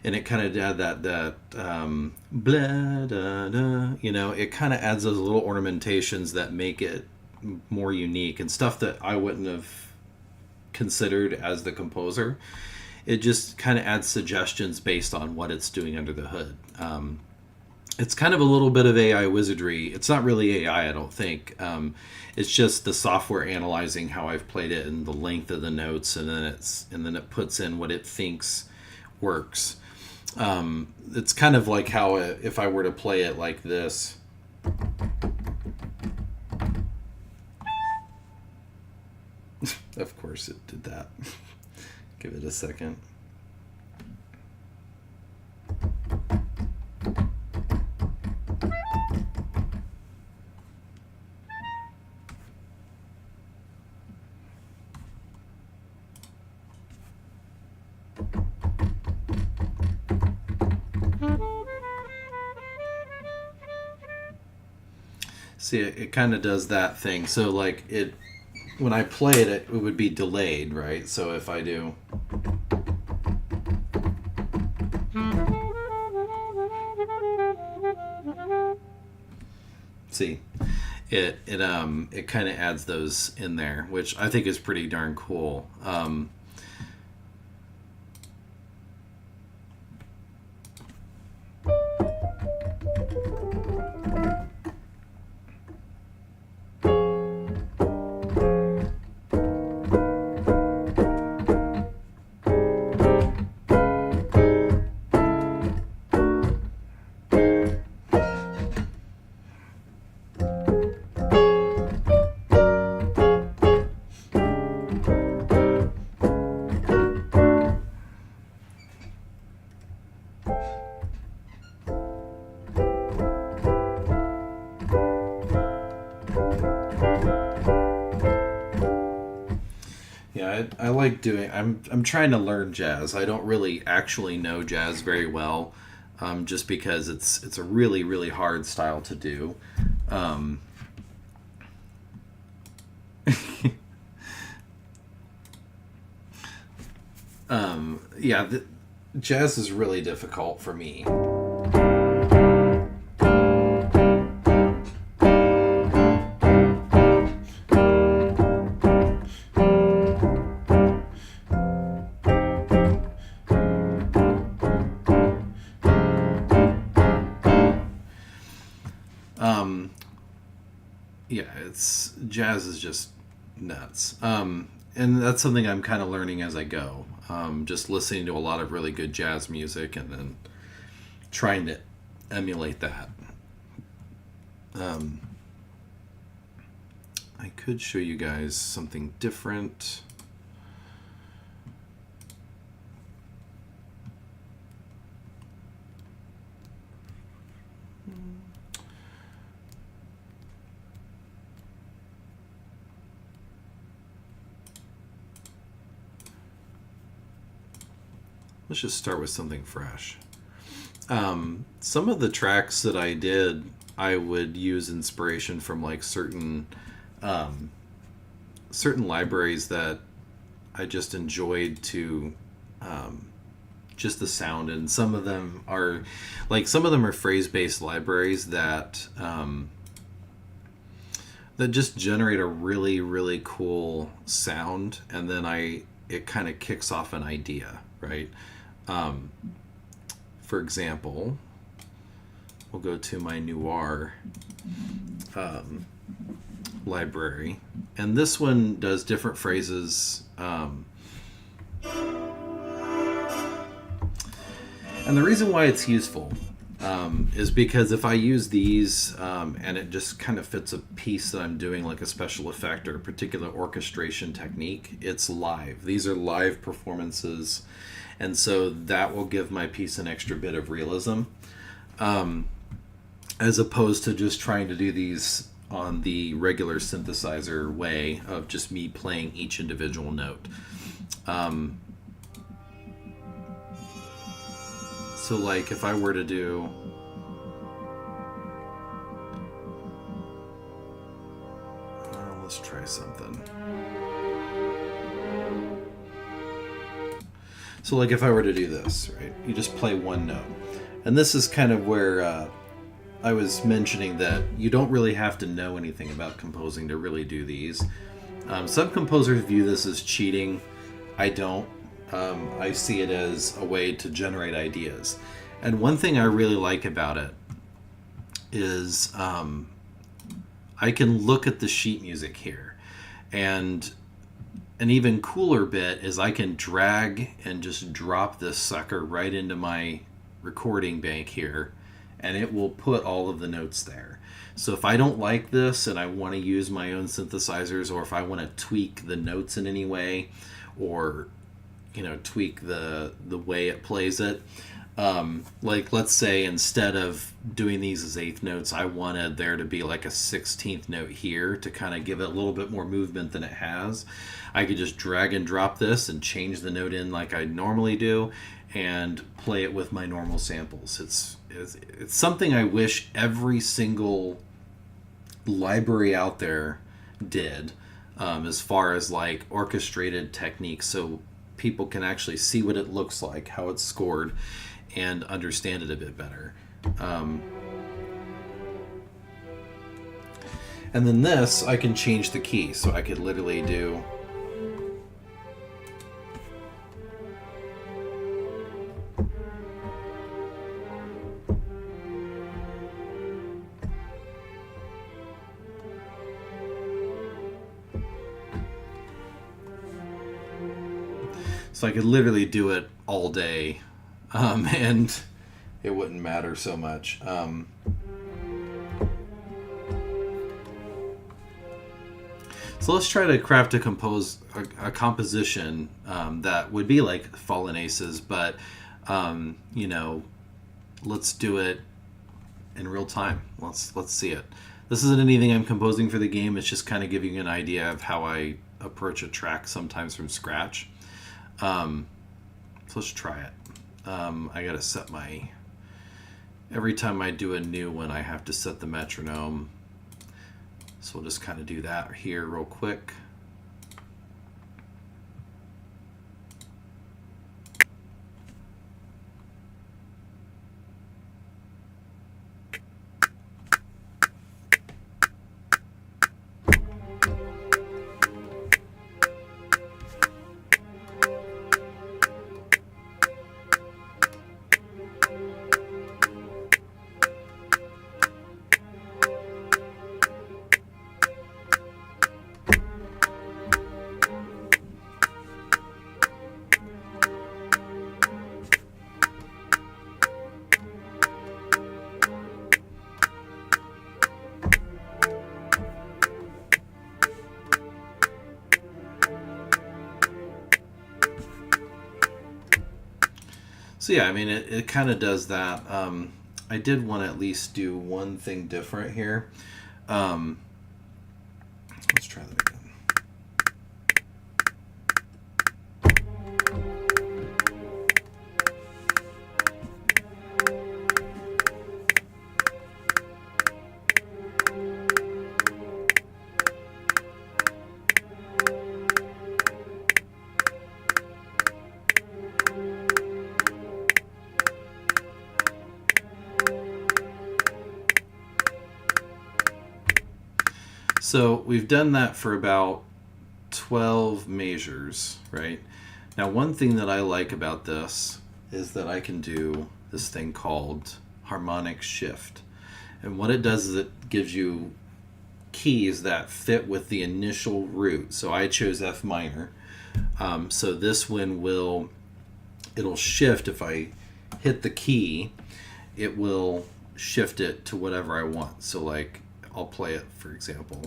and it kind of had that blah, da, da, it kind of adds those little ornamentations that make it more unique and stuff that I wouldn't have considered as the composer. It just kind of adds suggestions based on what it's doing under the hood. It's kind of a little bit of AI wizardry. It's not really AI, I don't think. It's just the software analyzing how I've played it and the length of the notes, and then it puts in what it thinks works. It's kind of like how if I were to play it like this. Of course it did that. Give it a second. See, it kind of does that thing. So like when I play it, it would be delayed, right? So if I do, see, it kind of adds those in there, which I think is pretty darn cool. I like doing. I'm trying to learn jazz. I don't really actually know jazz very well, just because it's a really really hard style to do. Yeah, jazz is really difficult for me. Yeah, jazz is just nuts. And that's something I'm kind of learning as I go. Just listening to a lot of really good jazz music and then trying to emulate that. I could show you guys something different. Let's just start with something fresh. Some of the tracks that I did, I would use inspiration from like certain libraries that I just enjoyed to just the sound, and some of them are phrase-based libraries that that just generate a really really cool sound, and then it kind of kicks off an idea, right? For example, we'll go to my Noir library, and this one does different phrases. And the reason why it's useful is because if I use these and it just kind of fits a piece that I'm doing, like a special effect or a particular orchestration technique, it's live. These are live performances. And so that will give my piece an extra bit of realism, as opposed to just trying to do these on the regular synthesizer way of just me playing each individual note. So like if I were to do... So like if I were to do this, right, you just play one note. And this is kind of where I was mentioning that you don't really have to know anything about composing to really do these. Some composers view this as cheating. I don't. I see it as a way to generate ideas. And one thing I really like about it is I can look at the sheet music here. And an even cooler bit is I can drag and just drop this sucker right into my recording bank here, and it will put all of the notes there. So if I don't like this and I want to use my own synthesizers, or if I want to tweak the notes in any way, or tweak the way it plays it, like let's say instead of doing these as eighth notes, I wanted there to be like a 16th note here to kind of give it a little bit more movement than it has. I could just drag and drop this and change the note in like I normally do and play it with my normal samples. It's something I wish every single library out there did, as far as like orchestrated techniques, so people can actually see what it looks like, how it's scored, and understand it a bit better. And then this, I can change the key, so I could literally do so I could literally do it all day, and it wouldn't matter so much. So let's try to craft a composition that would be like Fallen Aces, but let's do it in real time. Let's see it. This isn't anything I'm composing for the game. It's just kind of giving you an idea of how I approach a track sometimes from scratch. So let's try it. I gotta set every time I do a new one, I have to set the metronome. So we'll just kind of do that here real quick. So yeah, I mean, it kind of does that. I did want to at least do one thing different here. Let's try that again. So we've done that for about 12 measures, right? Now, one thing that I like about this is that I can do this thing called harmonic shift. And what it does is it gives you keys that fit with the initial root. So I chose F minor. So this one it'll shift. If I hit the key, it will shift it to whatever I want. So like, I'll play it, for example,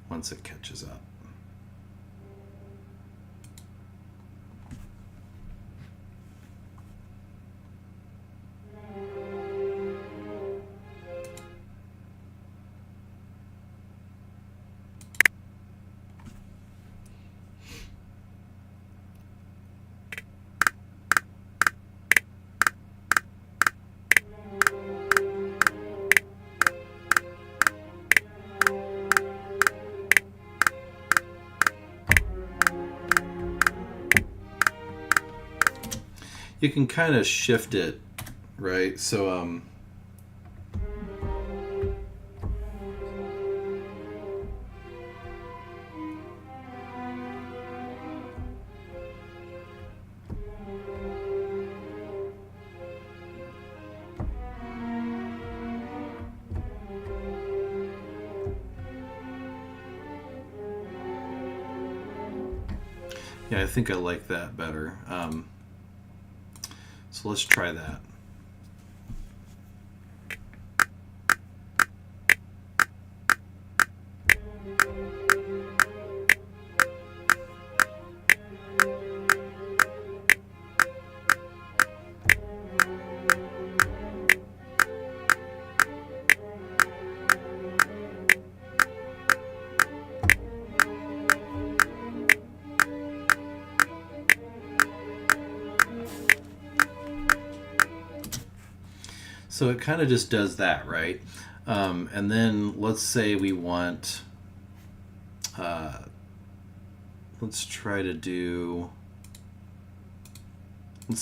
once it catches up. you can kind of shift it, right? So yeah, I think I like that better. So let's try that. So it kind of just does that, right? And then let's say we want, let's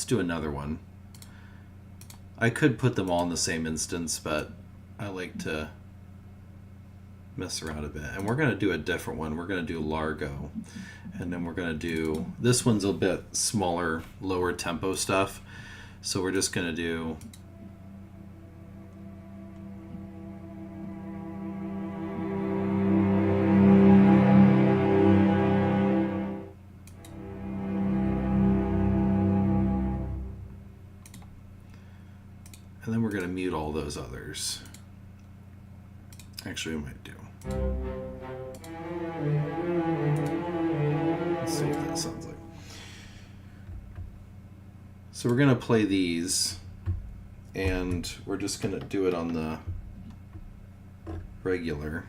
do another one. I could put them all in the same instance, but I like to mess around a bit. And we're going to do a different one. We're going to do Largo. And then we're going to do, this one's a bit smaller, lower tempo stuff. So we're just going to do, and then we're going to mute all those others. Actually, we might do. Let's see what that sounds like. So we're going to play these, and we're just going to do it on the regular.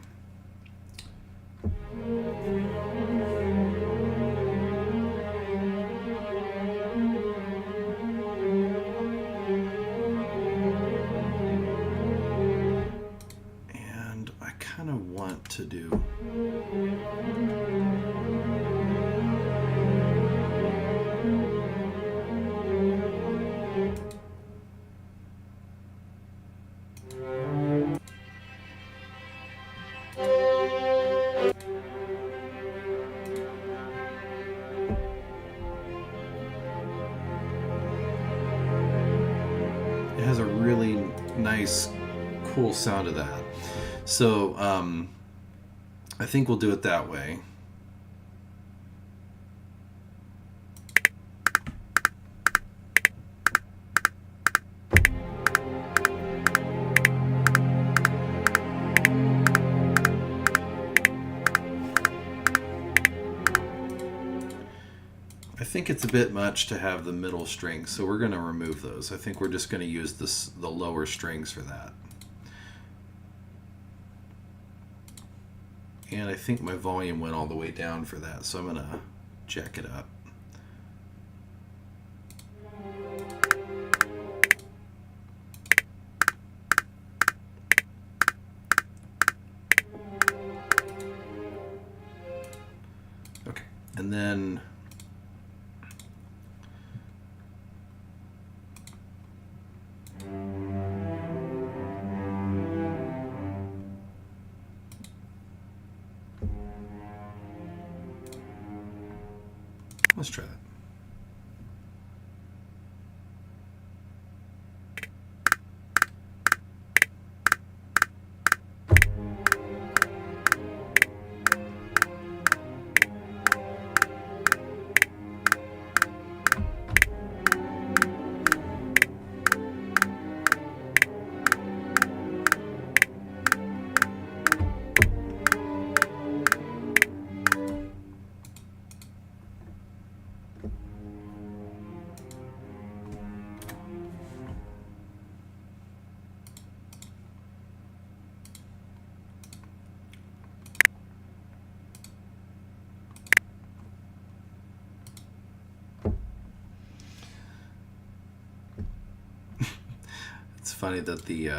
And I kind of want to do... It has a really nice, cool sound to that. So I think we'll do it that way. I think it's a bit much to have the middle strings, so we're going to remove those. I think we're just going to use the lower strings for that. And I think my volume went all the way down for that, so I'm going to jack it up. Okay, and then let's try that. It's funny that the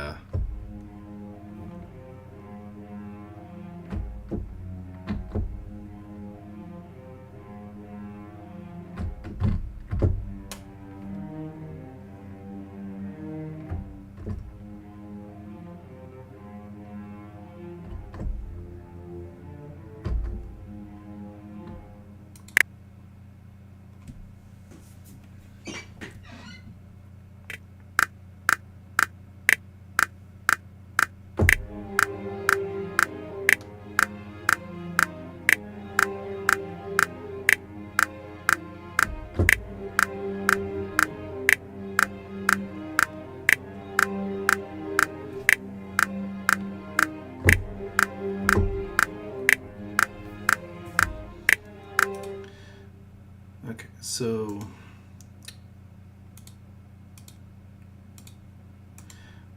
so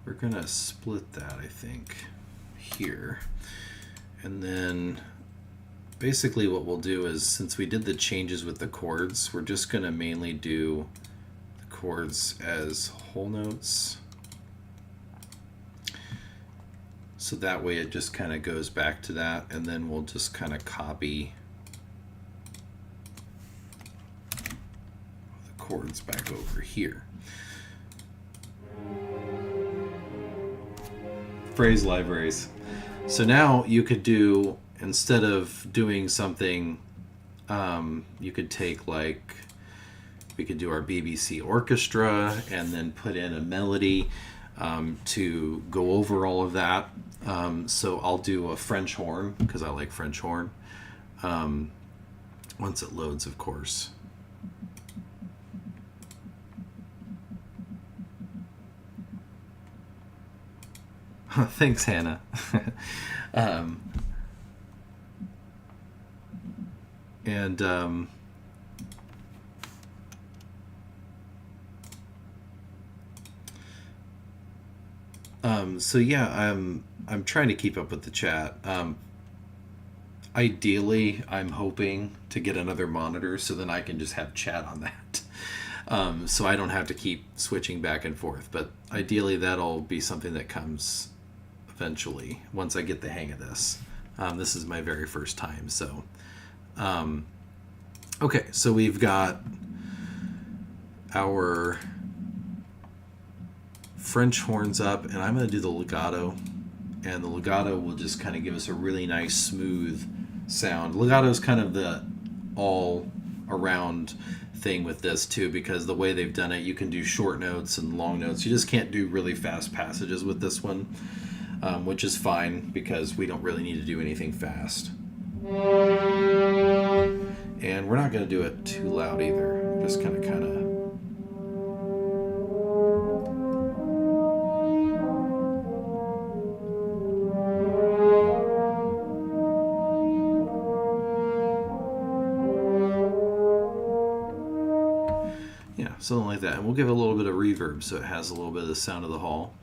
we're gonna split that, I think, here. And then basically what we'll do is, since we did the changes with the chords, we're just gonna mainly do the chords as whole notes. So that way it just kind of goes back to that, and then we'll just kind of copy the chords back over here. Phrase libraries. So now you could do, instead of doing something, you could take, like, we could do our BBC orchestra and then put in a melody to go over all of that. So I'll do a French horn because I like French horn. Once it loads, of course. Thanks, Hannah. So yeah, I'm trying to keep up with the chat. Ideally, I'm hoping to get another monitor so then I can just have chat on that. So I don't have to keep switching back and forth. But ideally, that'll be something that comes eventually once I get the hang of this. This is my very first time, so okay, so we've got our French horns up, and I'm going to do the legato, and the legato will just kind of give us a really nice smooth sound. Legato is kind of the all around thing with this too, because the way they've done it, you can do short notes and long notes. You just can't do really fast passages with this one. Which is fine because we don't really need to do anything fast. And we're not going to do it too loud either. Just kind of. Yeah, something like that. And we'll give it a little bit of reverb so it has a little bit of the sound of the hall.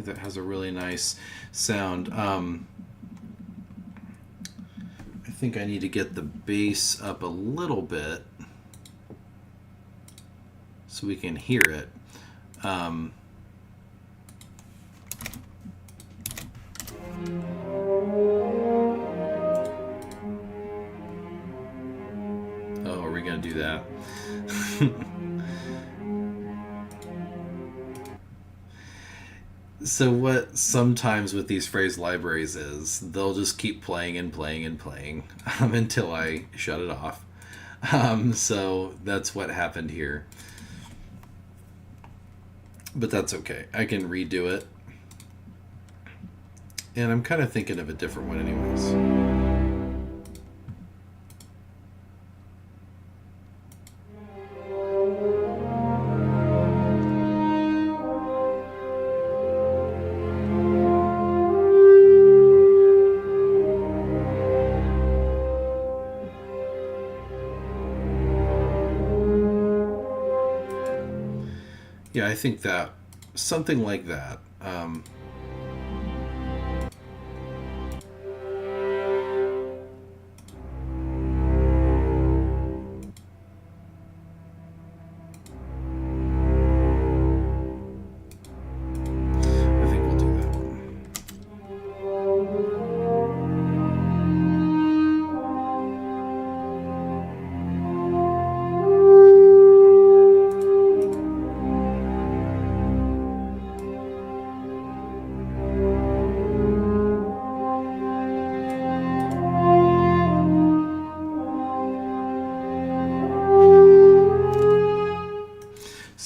That has a really nice sound. I think I need to get the bass up a little bit so we can hear it. Oh, are we going to do that? So what sometimes with these phrase libraries is they'll just keep playing and playing and playing until I shut it off. So that's what happened here. But that's okay. I can redo it. And I'm kind of thinking of a different one anyways. Yeah, I think that something like that. I think we'll do that one.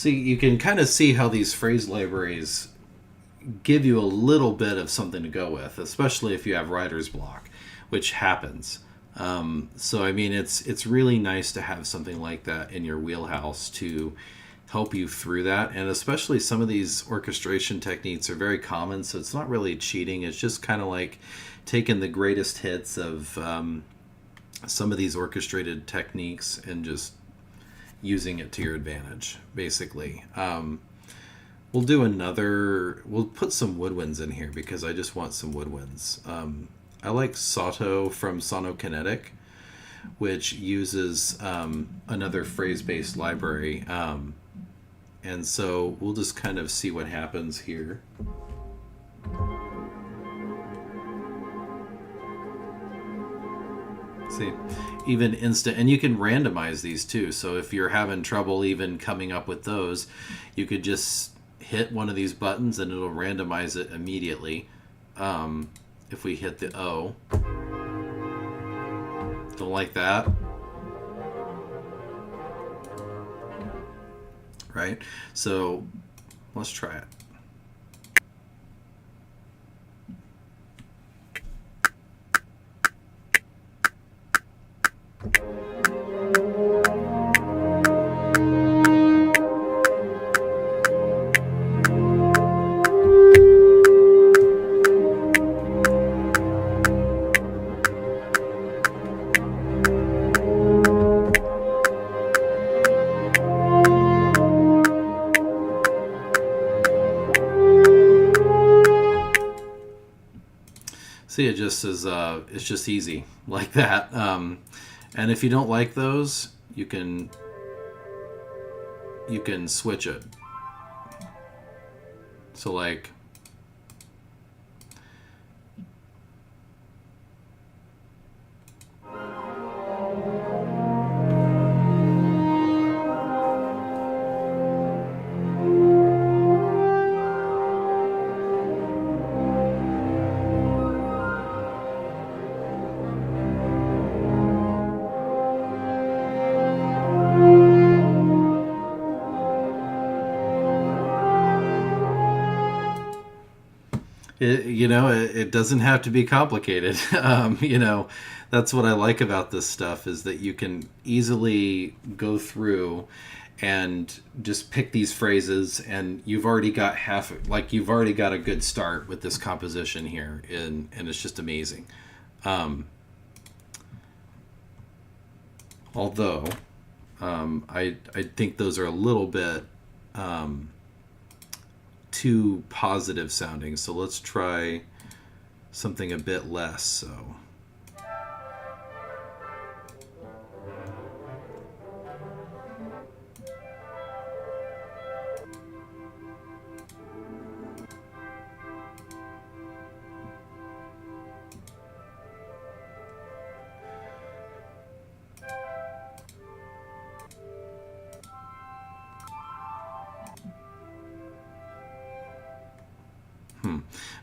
See, you can kind of see how these phrase libraries give you a little bit of something to go with, especially if you have writer's block, which happens. So I mean, it's really nice to have something like that in your wheelhouse to help you through that. And especially some of these orchestration techniques are very common, so it's not really cheating. It's just kind of like taking the greatest hits of some of these orchestrated techniques and just using it to your advantage, basically. We'll do another, we'll put some woodwinds in here because I just want some woodwinds. I like Sato from Sonokinetic, which uses another phrase-based library. And so we'll just kind of see what happens here. See, even instant, and you can randomize these too. So if you're having trouble even coming up with those, you could just hit one of these buttons and it'll randomize it immediately. If we hit the O, don't like that, right? So let's try it. See, it just is. It's just easy like that. And if you don't like those, you can switch it. So like, it doesn't have to be complicated. That's what I like about this stuff, is that you can easily go through and just pick these phrases, and you've already got you've already got a good start with this composition here, and it's just amazing. Although I think those are a little bit too positive sounding, so let's try something a bit less so.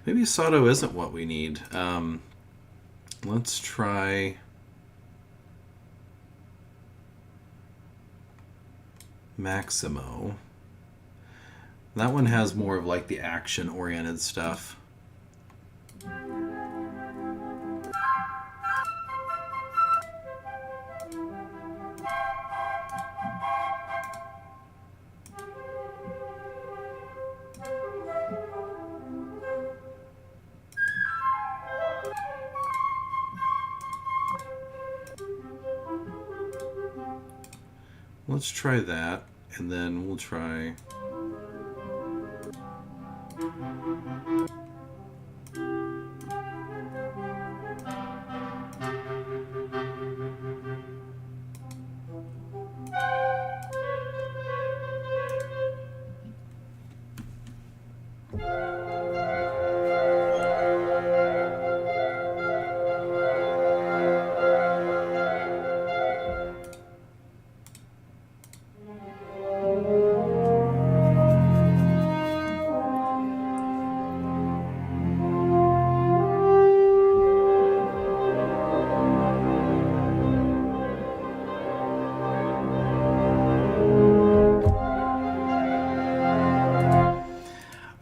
Maybe Sato isn't what we need. Let's try Maximo. That one has more of like the action-oriented stuff. Let's try that, and then we'll try...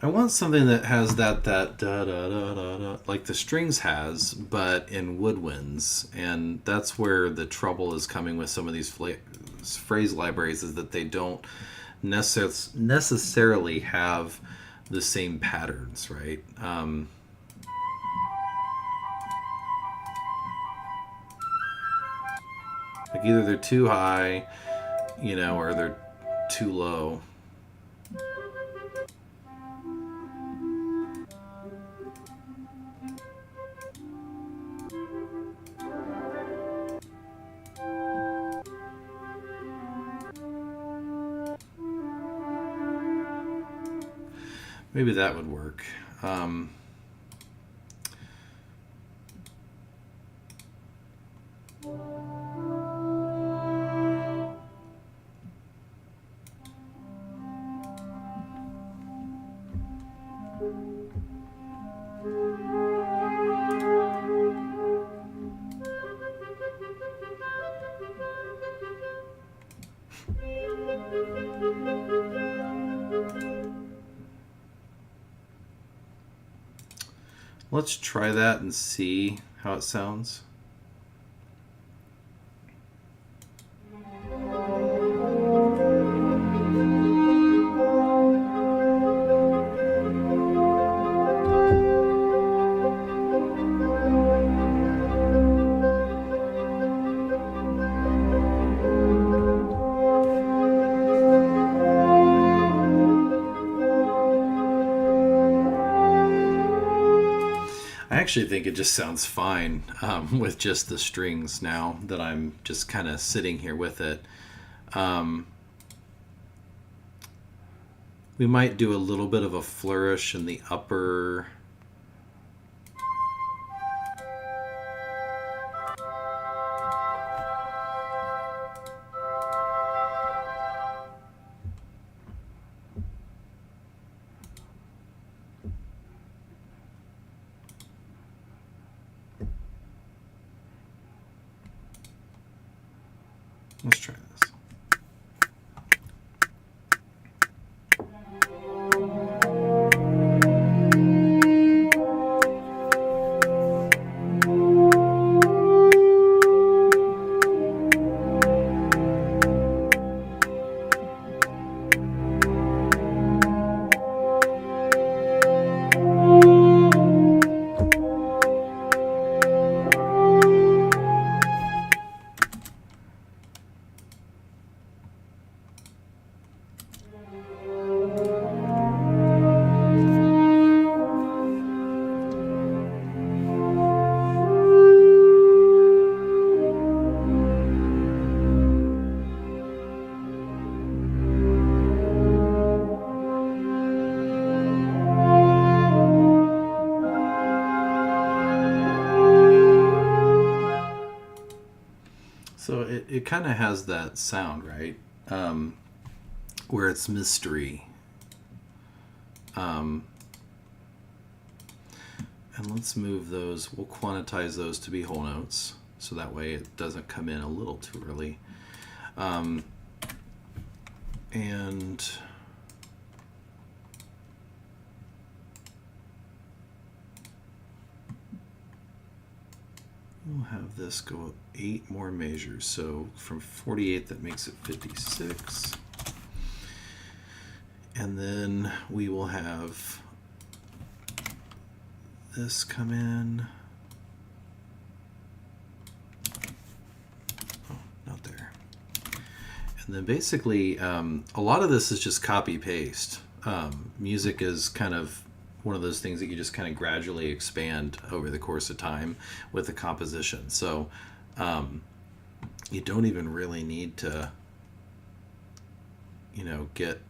I want something that has that da da da da da like the strings has, but in woodwinds, and that's where the trouble is coming with some of these phrase libraries, is that they don't necessarily have the same patterns, right? Like either they're too high, or they're too low. Maybe that would work. Let's try that and see how it sounds. I actually think it just sounds fine with just the strings now that I'm just kind of sitting here with it. We might do a little bit of a flourish in the upper. Let's try this. So it kind of has that sound, right? Where it's mystery. And let's move those. We'll quantize those to be whole notes, so that way it doesn't come in a little too early. And we'll have this go 8 more measures. So from 48, that makes it 56. And then we will have this come in. Oh, not there. And then basically, a lot of this is just copy paste. Music is kind of one of those things that you just kind of gradually expand over the course of time with the composition. So you don't even really need to, get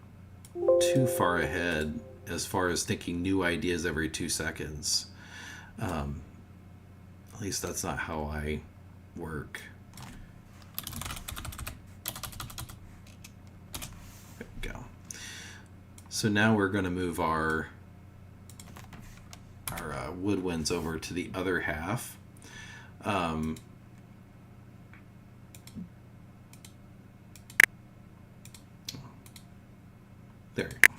too far ahead as far as thinking new ideas every 2 seconds. At least that's not how I work. There we go. So now we're going to move our woodwinds over to the other half. There you go.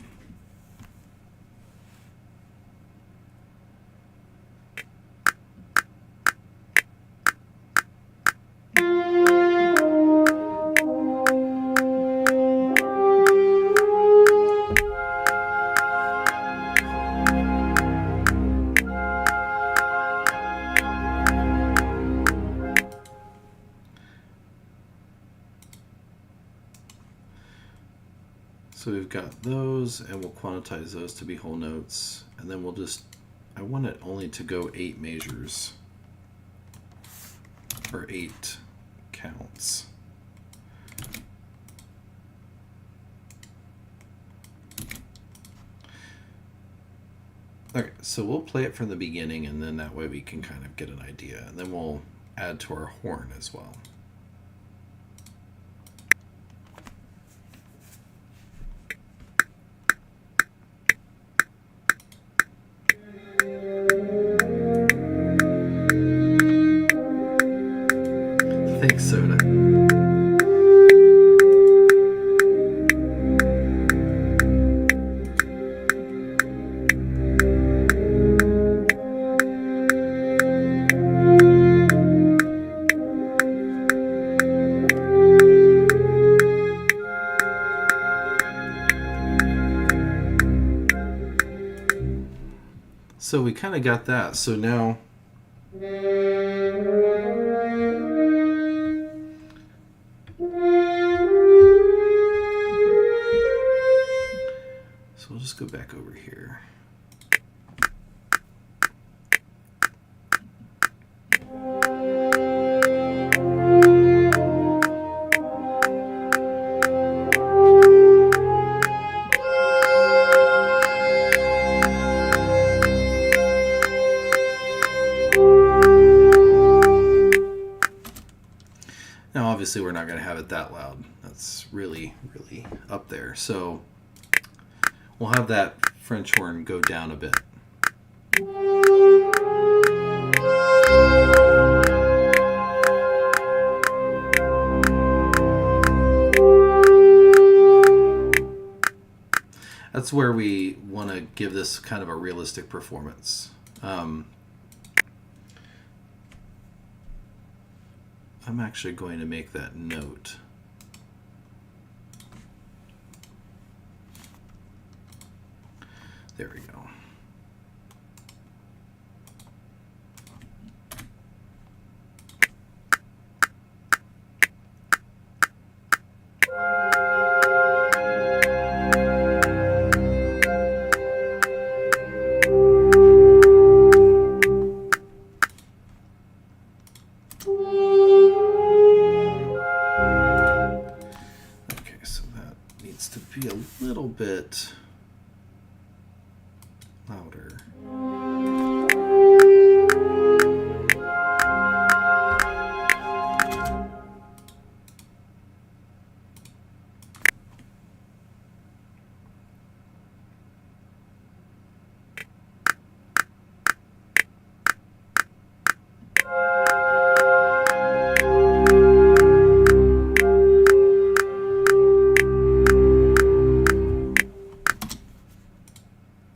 So we've got those, and we'll quantize those to be whole notes. And then we'll just, I want it only to go 8 measures, or 8 counts. Okay, so we'll play it from the beginning, and then that way we can kind of get an idea. And then we'll add to our horn as well. Thanks, Soda. So we kind of got that. So now so we'll just go back over here. Now, obviously, we're not going to have it that loud. That's really, really up there. So we'll have that French horn go down a bit. That's where we want to give this kind of a realistic performance. I'm actually going to make that note. There we go. Be a little bit louder.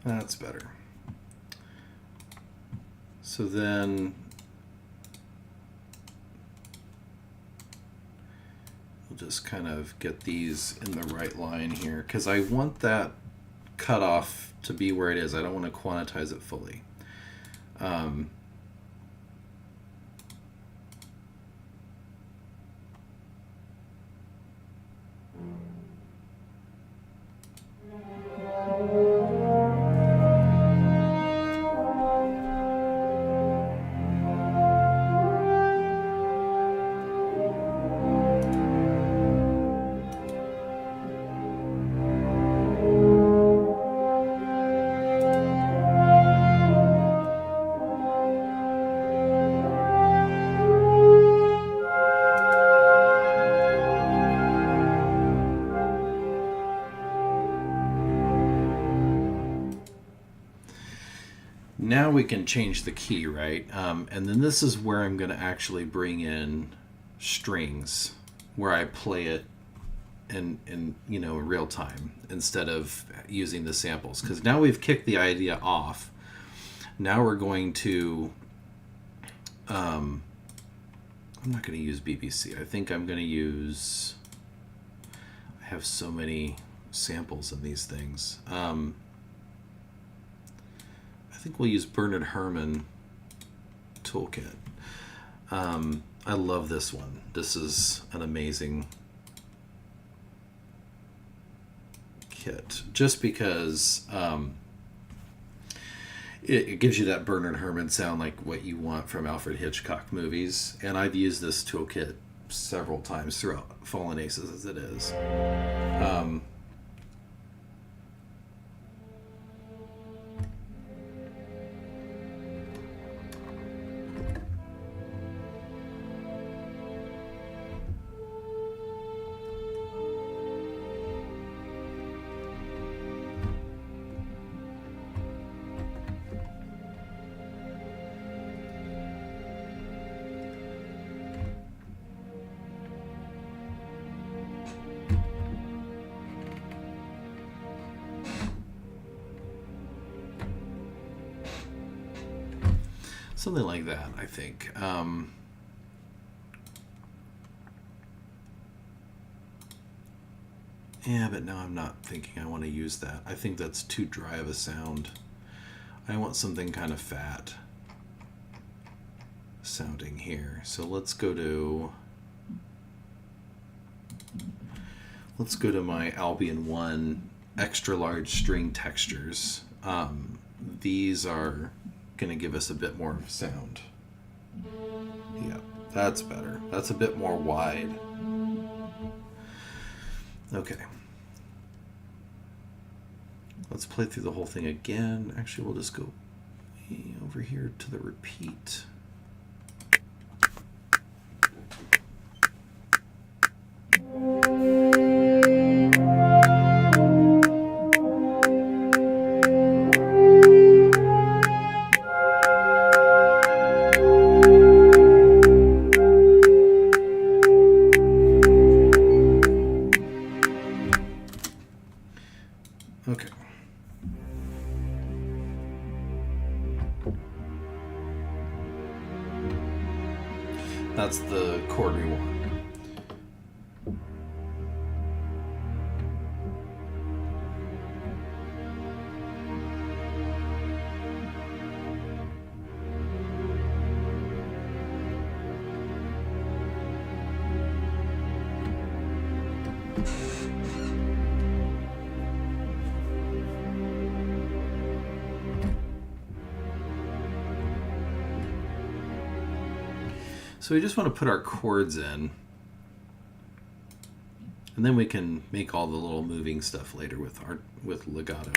That's better. So then we'll just kind of get these in the right line here, because I want that cutoff to be where it is. I don't want to quantize it fully. Now we can change the key, right? And then this is where I'm going to actually bring in strings, where I play it in real time instead of using the samples. Because now we've kicked the idea off. Now we're going to I'm not going to use BBC. I think I'm going to use, I have so many samples of these things. I think we'll use Bernard Herrmann Toolkit. I love this one. This is an amazing kit, just because it gives you that Bernard Herrmann sound, like what you want from Alfred Hitchcock movies. And I've used this toolkit several times throughout Fallen Aces as it is. Something like that, I think. Yeah, but now I'm not thinking I want to use that. I think that's too dry of a sound. I want something kind of fat sounding here. So let's go to my Albion 1 extra large string textures. These are going to give us a bit more sound. Yeah, that's better. That's a bit more wide. Okay. Let's play through the whole thing again. Actually, we'll just go over here to the repeat. Okay. That's the chord we want. So we just want to put our chords in, and then we can make all the little moving stuff later with legato.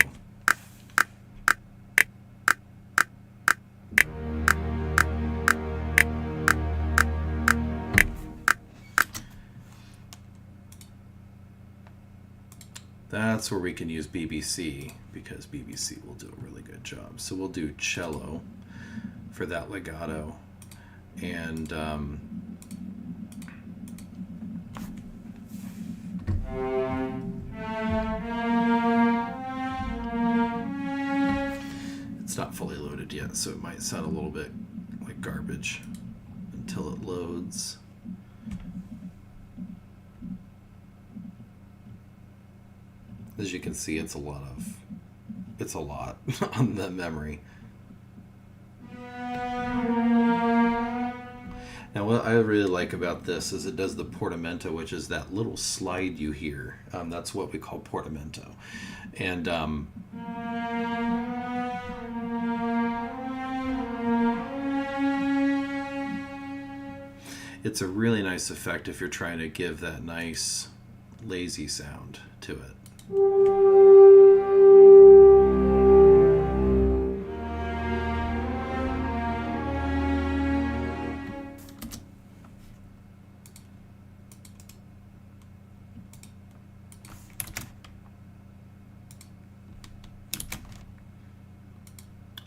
That's where we can use BBC, because BBC will do a really good job. So we'll do cello for that legato. And it's not fully loaded yet, so it might sound a little bit like garbage until it loads. As you can see, it's a lot on the memory. Now, what I really like about this is it does the portamento, which is that little slide you hear. That's what we call portamento. And it's a really nice effect if you're trying to give that nice, lazy sound to it.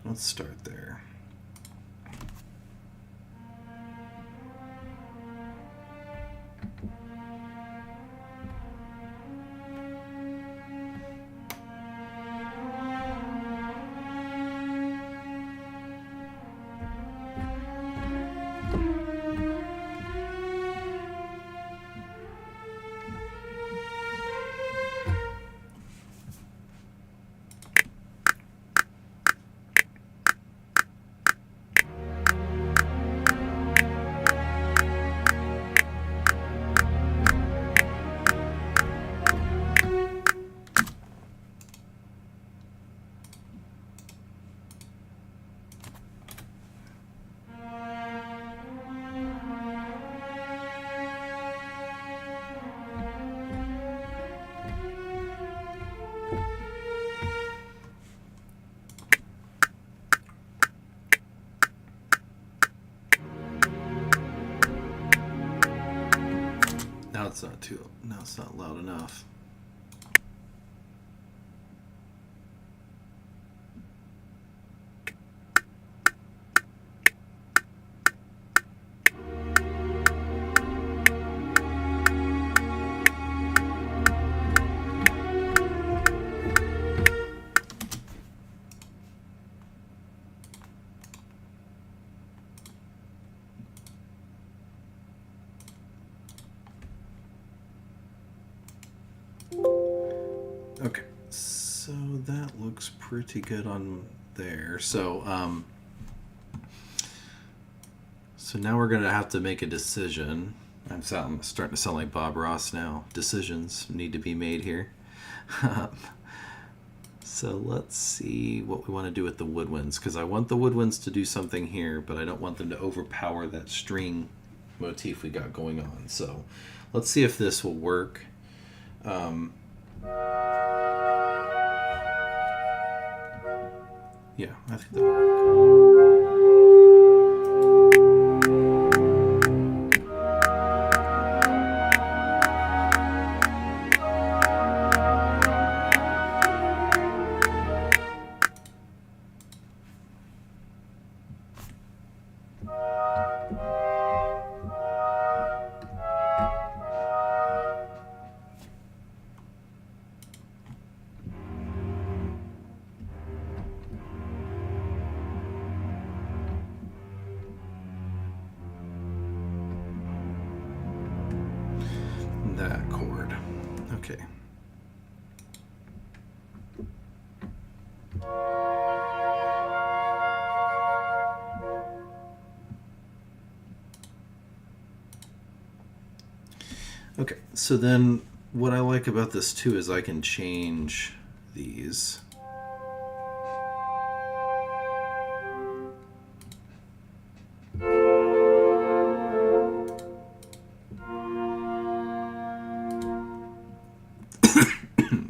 Let's start there. Now it's not too. Now it's not loud enough. Okay, so that looks pretty good on there. So now we're gonna have to make a decision. I'm starting to sound like Bob Ross now. Decisions need to be made here. So let's see what we want to do with the woodwinds, because I want the woodwinds to do something here, but I don't want them to overpower that string motif we got going on. So let's see if this will work. Yeah, I think that'll work. That chord. Okay. Okay, so then what I like about this too is I can change these.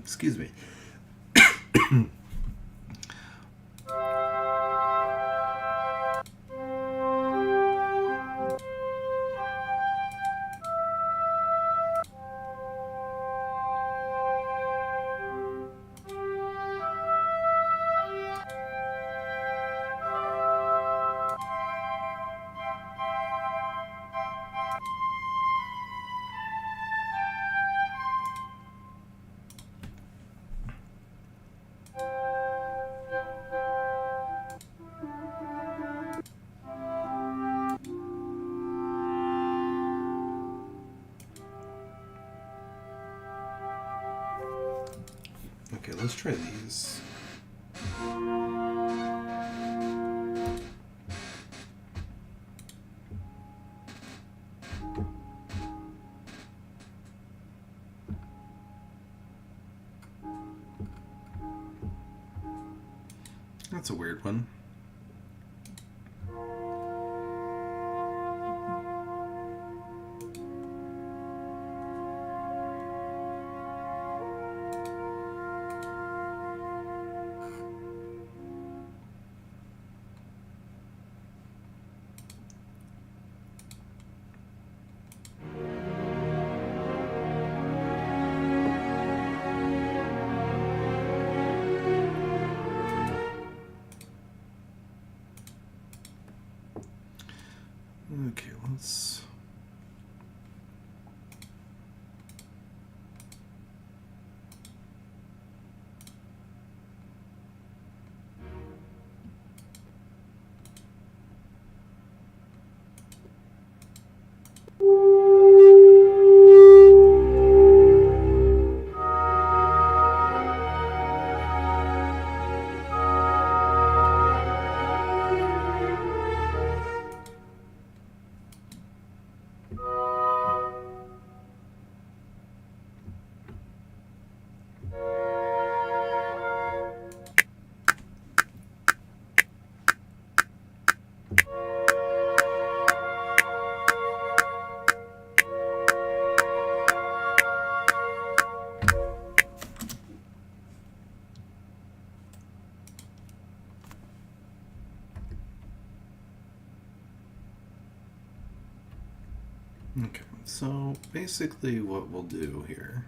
Excuse me. Okay, let's try these. That's a weird one. Okay, let's... Okay, so basically what we'll do here.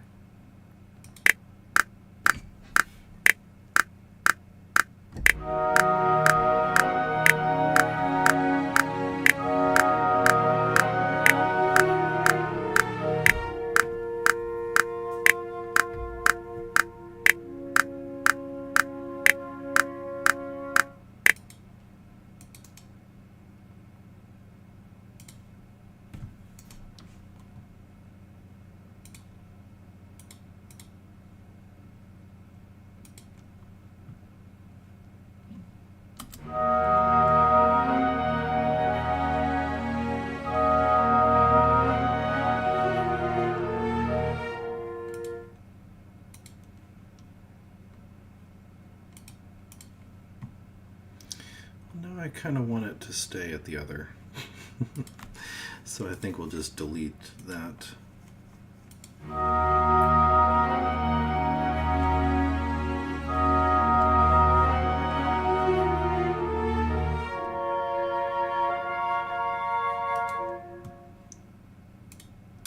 Now I kind of want it to stay at the other. So I think we'll just delete that.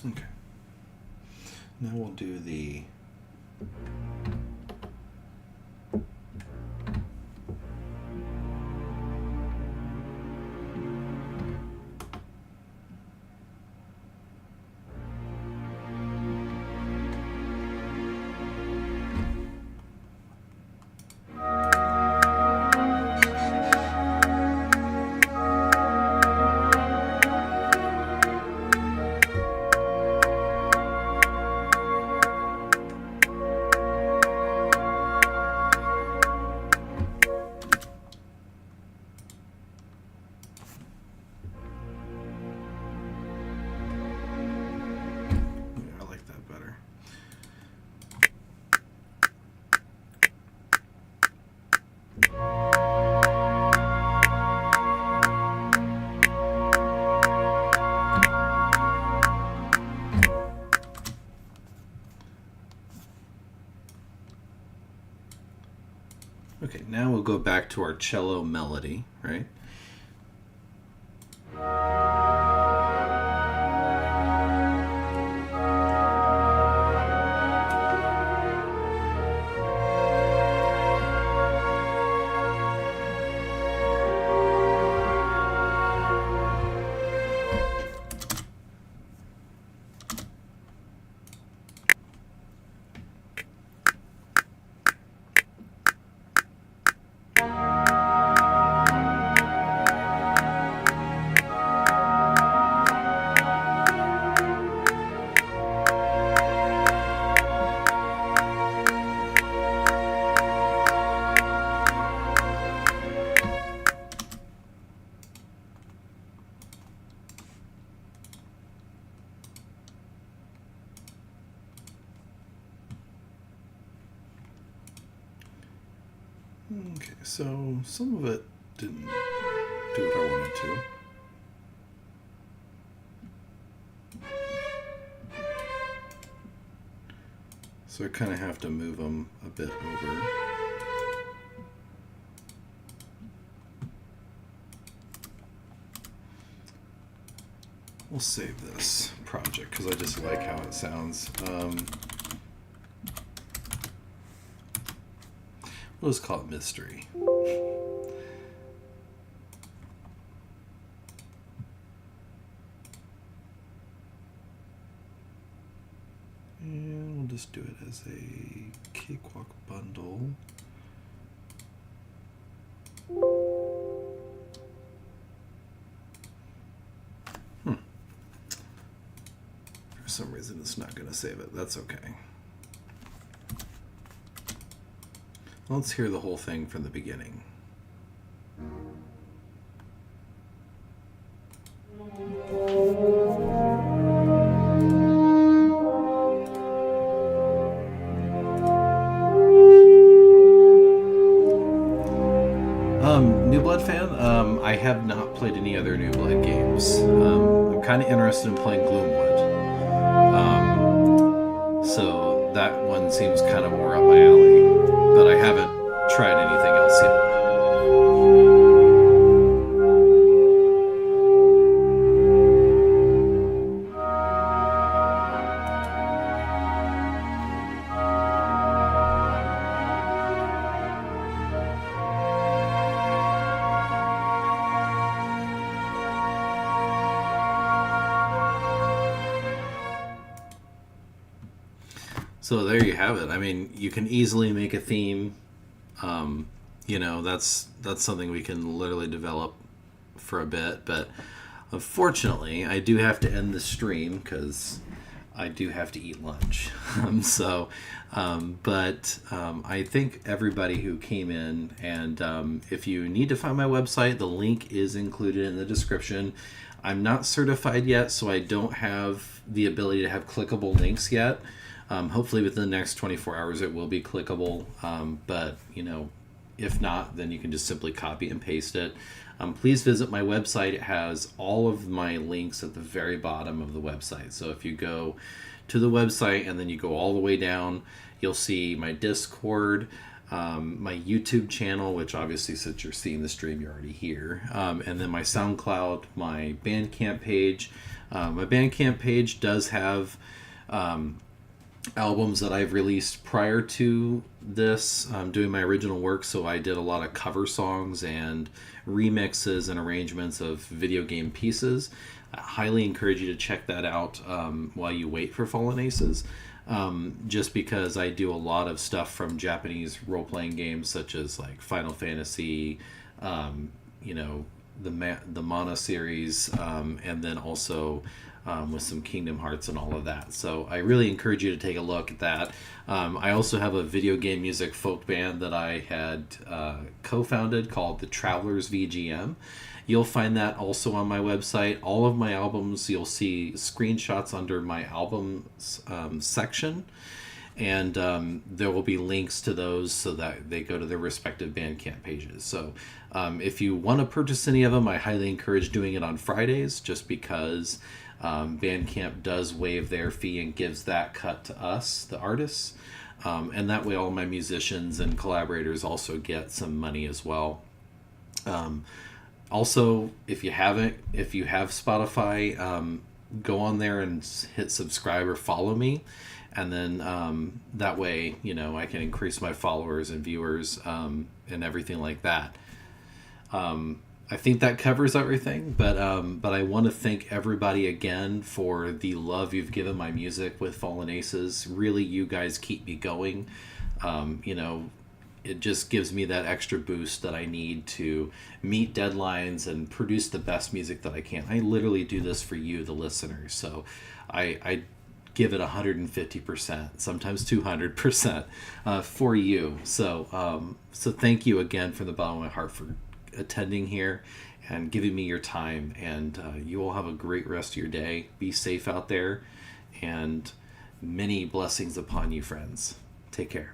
Okay. Now we'll do the Okay, now we'll go back to our cello melody, right? Okay, so some of it didn't do what I wanted to. So I kind of have to move them a bit over. We'll save this project because I just like how it sounds. We'll just call it Mystery. And we'll just do it as a cakewalk bundle. For some reason it's not going to save it. That's okay. Let's hear the whole thing from the beginning. New Blood fan? I have not played any other New Blood games. I'm kind of interested in playing Gloomwood. So that one seems kind of more up my alley. But I haven't tried anything else yet. So there you have it. I mean, you can easily make a theme. That's something we can literally develop for a bit. But unfortunately, I do have to end the stream because I do have to eat lunch. I thank everybody who came in. And if you need to find my website, the link is included in the description. I'm not certified yet, so I don't have the ability to have clickable links yet. Hopefully within the next 24 hours it will be clickable. If not, then you can just simply copy and paste it. Please visit my website. It has all of my links at the very bottom of the website. So if you go to the website and then you go all the way down, you'll see my Discord, my YouTube channel, which obviously since you're seeing the stream, you're already here, and then my SoundCloud, my Bandcamp page. My Bandcamp page does have albums that I've released prior to this, doing my original work. So I did a lot of cover songs and remixes and arrangements of video game pieces. I highly encourage you to check that out while you wait for Fallen Aces, just because I do a lot of stuff from Japanese role-playing games such as like Final Fantasy, the Mana series, and then also with some Kingdom Hearts and all of that. So I really encourage you to take a look at that. I also have a video game music folk band that I had co-founded called the Travelers VGM. You'll find that also on my website. All of my albums, you'll see screenshots under my albums section. And there will be links to those so that they go to their respective Bandcamp pages. So if you want to purchase any of them, I highly encourage doing it on Fridays, just because Bandcamp does waive their fee and gives that cut to us, the artists. And that way all my musicians and collaborators also get some money as well. Also, if you have Spotify, go on there and hit subscribe or follow me. And then that way, I can increase my followers and viewers and everything like that. I think that covers everything, but I want to thank everybody again for the love you've given my music with Fallen Aces. Really, you guys keep me going. It just gives me that extra boost that I need to meet deadlines and produce the best music that I can. I literally do this for you, the listeners. So I give it 150%, sometimes 200% for you. So thank you again from the bottom of my heart for attending here and giving me your time. And you all have a great rest of your day. Be safe out there, and many blessings upon you, friends. Take care.